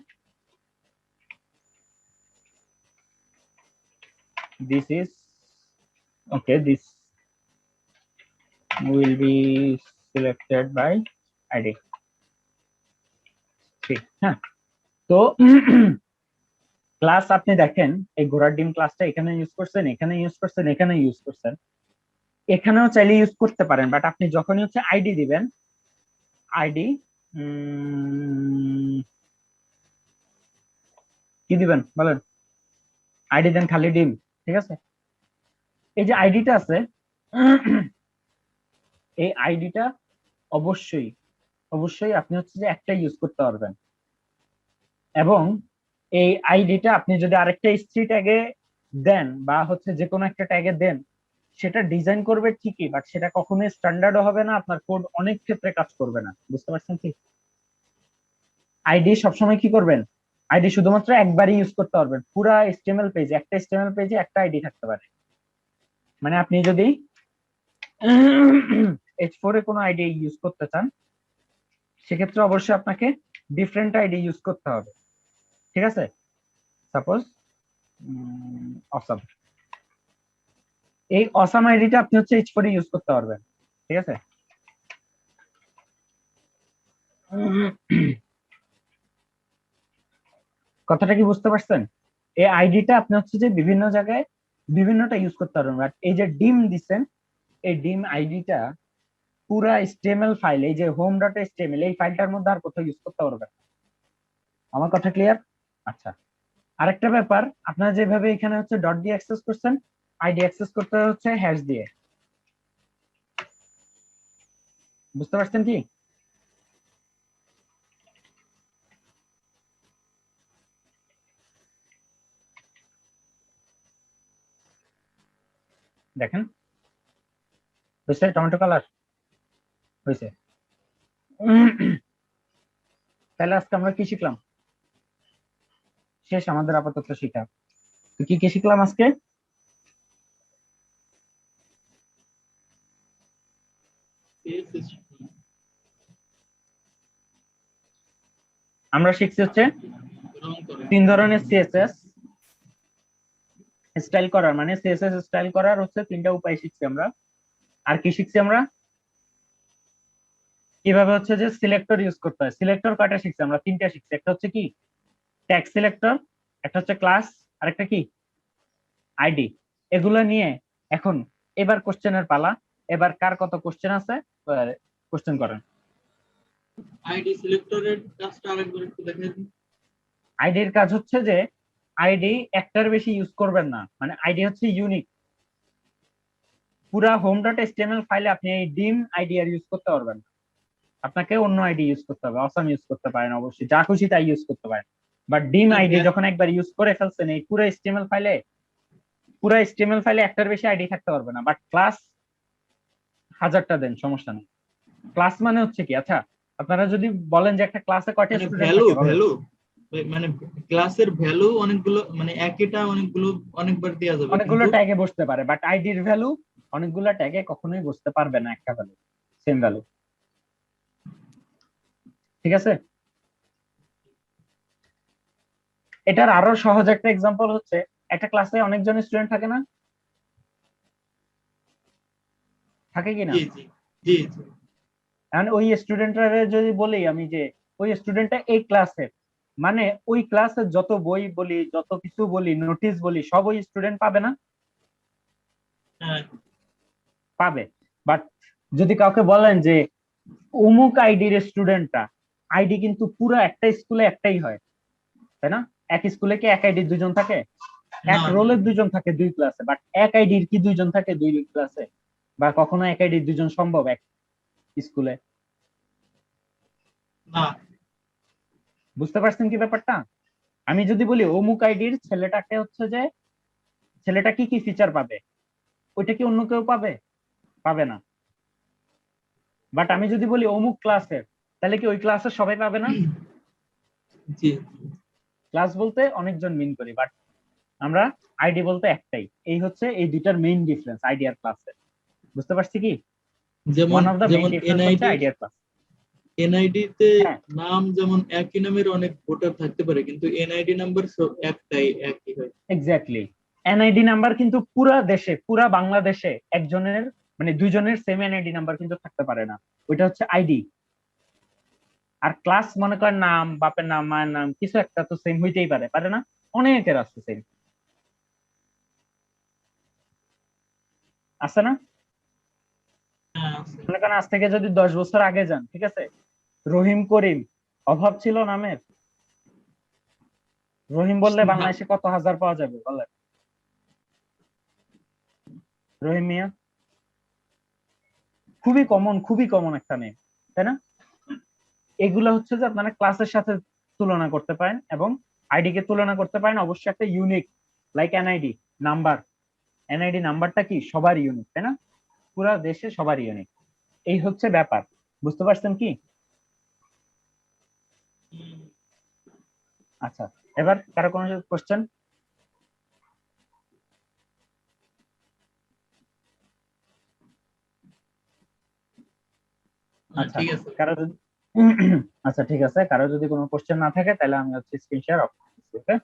this is okay, this will be selected by ID 3। হ্যাঁ, তো ক্লাস আপনি দেখেন এই ঘোড়ার ডিম ক্লাসটা এখানে ইউজ করছেন, এখানে ইউজ করছেন, এখানে ইউজ করছেন, এখানেও চাইলে ইউজ করতে পারেন, বাট আপনি যখনই হচ্ছে আইডি দিবেন, আইডি কি দিবেন বলেন, আইডি দেন খালি ডিম, ঠিক আছে? এই যে আইডিটা আছে, এই আইডিটা অবশ্যই অবশ্যই আপনি হচ্ছে যে একটা ইউজ করতে পারবেন, এবং এই আইডিটা আপনি যদি আরেকটা H3 ট্যাগে দেন বা হচ্ছে যে কোনো একটা ট্যাগে দেন, সেটা ডিজাইন করবে ঠিকই, বাট সেটা কখনোই স্ট্যান্ডার্ডও হবে না, আপনার কোড অনেক ক্ষেত্রে কাজ করবে না। বুঝতে পারছেন কি? আইডি সবসময় কি করবেন, আইডি শুধুমাত্র একবারই ইউজ করতে পারবেন, পুরা HTML পেজে, একটা HTML পেজে একটা আইডি থাকতে পারে। মানে আপনি যদি H4 এ কোনো আইডি ইউজ করতে চান, সেক্ষেত্রে অবশ্যই আপনাকে ডিফারেন্ট আইডি ইউজ করতে হবে, ঠিক আছে? সাপোজ অসাম, এই অসাম আইডিটা আপনি হচ্ছে H4 এ ইউজ করতে পারবেন, ঠিক আছে? কথাটা কি বুঝতে পারছেন? এই আইডিটা আপনি হচ্ছে যে বিভিন্ন জায়গায় বিভিন্নটা ইউজ করতে পারবেন, বাট এই যে ডিম দিচ্ছেন, এই ডিম আইডিটা পুরা HTML ফাইল, এই যে হোম ডট HTML এই ফাইলটার মধ্যে আর কোথাও ইউজ করতে পারবেন। আমার কথা ক্লিয়ার? আচ্ছা, আরেকটা ব্যাপার, আপনারা যেভাবে এখানে হচ্ছে ডট দিয়ে অ্যাক্সেস করছেন, আইডি অ্যাক্সেস করতে হচ্ছে হ্যাশ দিয়ে। বুঝতে পারছেন কি? দেখেন হয়েছে, টমেটো কালার হয়েছে। তাহলে আজকে আমরা কি শিখলাম? শেষ আমাদের আপাতত শিখা। তো কি কি শিখলাম আজকে? আমরা শিখছি হচ্ছে 3 ধরনের সিএসএস স্টাইল করার, মানে সিএসএস স্টাইল করার হচ্ছে 3টা উপায় শিখছি আমরা। আর কি শিখছি আমরা? কিভাবে হচ্ছে যে সিলেক্টর ইউজ করতে হয়। সিলেক্টর কয়টা শিখছি আমরা? 3টা শিখছি। একটা হচ্ছে কি ট্যাগ সিলেক্টর, একটা হচ্ছে ক্লাস, আর একটা কি আইডি। এগুলো নিয়ে এখন এবার কোশ্চেনের পালা। এবার কার কত কোশ্চেন আছে কোশ্চেন করেন। আইডি সিলেক্টরের কাজটা আরেকবার একটু দেখাই দিন। আইডির কাজ হচ্ছে যে আইডি একটার বেশি ইউজ করবেন না, মানে আইডি হচ্ছে ইউনিক। পুরা হোম ডট HTML ফাইলে আপনি এই ডিম আইডি আর ইউজ করতে পারবেন না, আপনাকে অন্য আইডি ইউজ করতে হবে। অসাম ইউজ করতে পারেন, অবশ্যই যা খুশি তাই ইউজ করতে পারেন, বাট ডিম আইডি যখন একবার ইউজ করে ফেলছেন এই পুরো HTML ফাইলে একটার বেশি আইডি থাকতে পারবে না। বাট ক্লাস 1000টা দেন, সমস্যা নেই। ক্লাস মানে হচ্ছে কি, আচ্ছা আপনারা যদি বলেন যে একটা ক্লাসে কয়টা মানে স্টুডেন্ট ভ্যালু থাকে বলেন। ভ্যালু মানে ক্লাসের ভ্যালু অনেকগুলো, মানে একইটা অনেকগুলো অনেকবার দেওয়া যাবে, অনেকগুলো কিন্তু ট্যাগে বসতে পারে, বাট আইডির ভ্যালু অনেকগুলো ট্যাগে কখনোই বসতে পারবে না একটা ভ্যালু, সেম ভ্যালু। ঠিক আছে? এটার আরো সহজ একটা এক্সাম্পল হচ্ছে, একটা ক্লাসে অনেকজন স্টুডেন্ট থাকে না? থাকে কি না? জি জি জি জি। এখন ওই স্টুডেন্টরা যদি বলি আমি যে ওই স্টুডেন্টটা এই ক্লাসের, মানে ওই ক্লাসে যত বই বলি, যত কিছু বলি, নোটিশ বলি, সব ওই স্টুডেন্ট পাবে না? হ্যাঁ পাবে। বাট যদি কাউকে বলেন যে অমুক আইডির স্টুডেন্টটা, আইডি কিন্তু পুরো একটা স্কুলে একটাই হয়, তাই না? এক স্কুলে কি এক আইডির 2জন থাকে? এক না রোলের 2জন থাকে 2 ক্লাসে, বাট এক আইডির কি 2জন থাকে 2 ক্লাসে? বা কখনো এক আইডির 2জন সম্ভব এক স্কুলে? না। বুঝতে পারছেন কি ব্যাপারটা? আমি যদি বলি অমুক আইডির ছেলেটাকে হচ্ছে যে ছেলেটা কি কি ফিচার পাবে, ওইটা কি অন্য কেউ পাবে? পাবে না। বাট আমি যদি বলি অমুক ক্লাসের, তাহলে কি ওই ক্লাসের সবাই পাবে না? জি ক্লাস বলতে অনেকজন মিন করি, বাট আমরা আইডি বলতে একটাই। এই হচ্ছে এই দুইটার মেইন ডিফারেন্স আইডি আর ক্লাসের। বুঝতে পারছি কি? যেমন ওয়ান অফ দ্য মেইন যেমন ডিফারেন্স হচ্ছে আইডি আর ক্লাস। এনআইডি তে হ্যাঁ, নাম যেমন একই নামের অনেক ভোটার থাকতে পারে, কিন্তু এনআইডি নাম্বার একটাই, একই হয়। এক্স্যাক্টলি। এনআইডি নাম্বার কিন্তু পুরা দেশে, পুরা বাংলাদেশে একজনের মানে 2জনের সেম এনআইডি নাম্বার কিন্তু থাকতে পারে না, ওইটা হচ্ছে আইডি। আর ক্লাস মনে করেন নাম, বাপের নাম, মায়ের নাম, কিছু একটা তো সেম হইতেই পারে, পারে না? অনেকের আছে সেম, আছে না? হ্যাঁ আছে। মনে করেন আজ থেকে যদি 10 বছর আগে যান, ঠিক আছে, রহিম করিম, অভাব ছিল নামের? রহিম বললে বাংলাদেশে কত হাজার পাওয়া যাবে বলেন? রহিম মিয়া খুবই কমন একটা নেম, তাই না? এগুলো হচ্ছে যে আপনারা ক্লাসের সাথে তুলনা করতে পারেন এবং আইডি কে তুলনা করতে পারেন অবশ্যই একটা unique, like NID number. NID নাম্বারটা কি সবার ইউনিক, তাই না? পুরা দেশে সবার ইউনিক। এই হচ্ছে ব্যাপার। বুঝতে পারছেন কি? আচ্ছা, এবার কারো কোনো কোশ্চেন? আচ্ছা ঠিক আছে। কারো যদি আচ্ছা ঠিক আছে, কারো যদি কোনো কোশ্চেন না থাকে তাহলে আমি হচ্ছে স্ক্রিন শেয়ার অফ করতেছি। ওকে।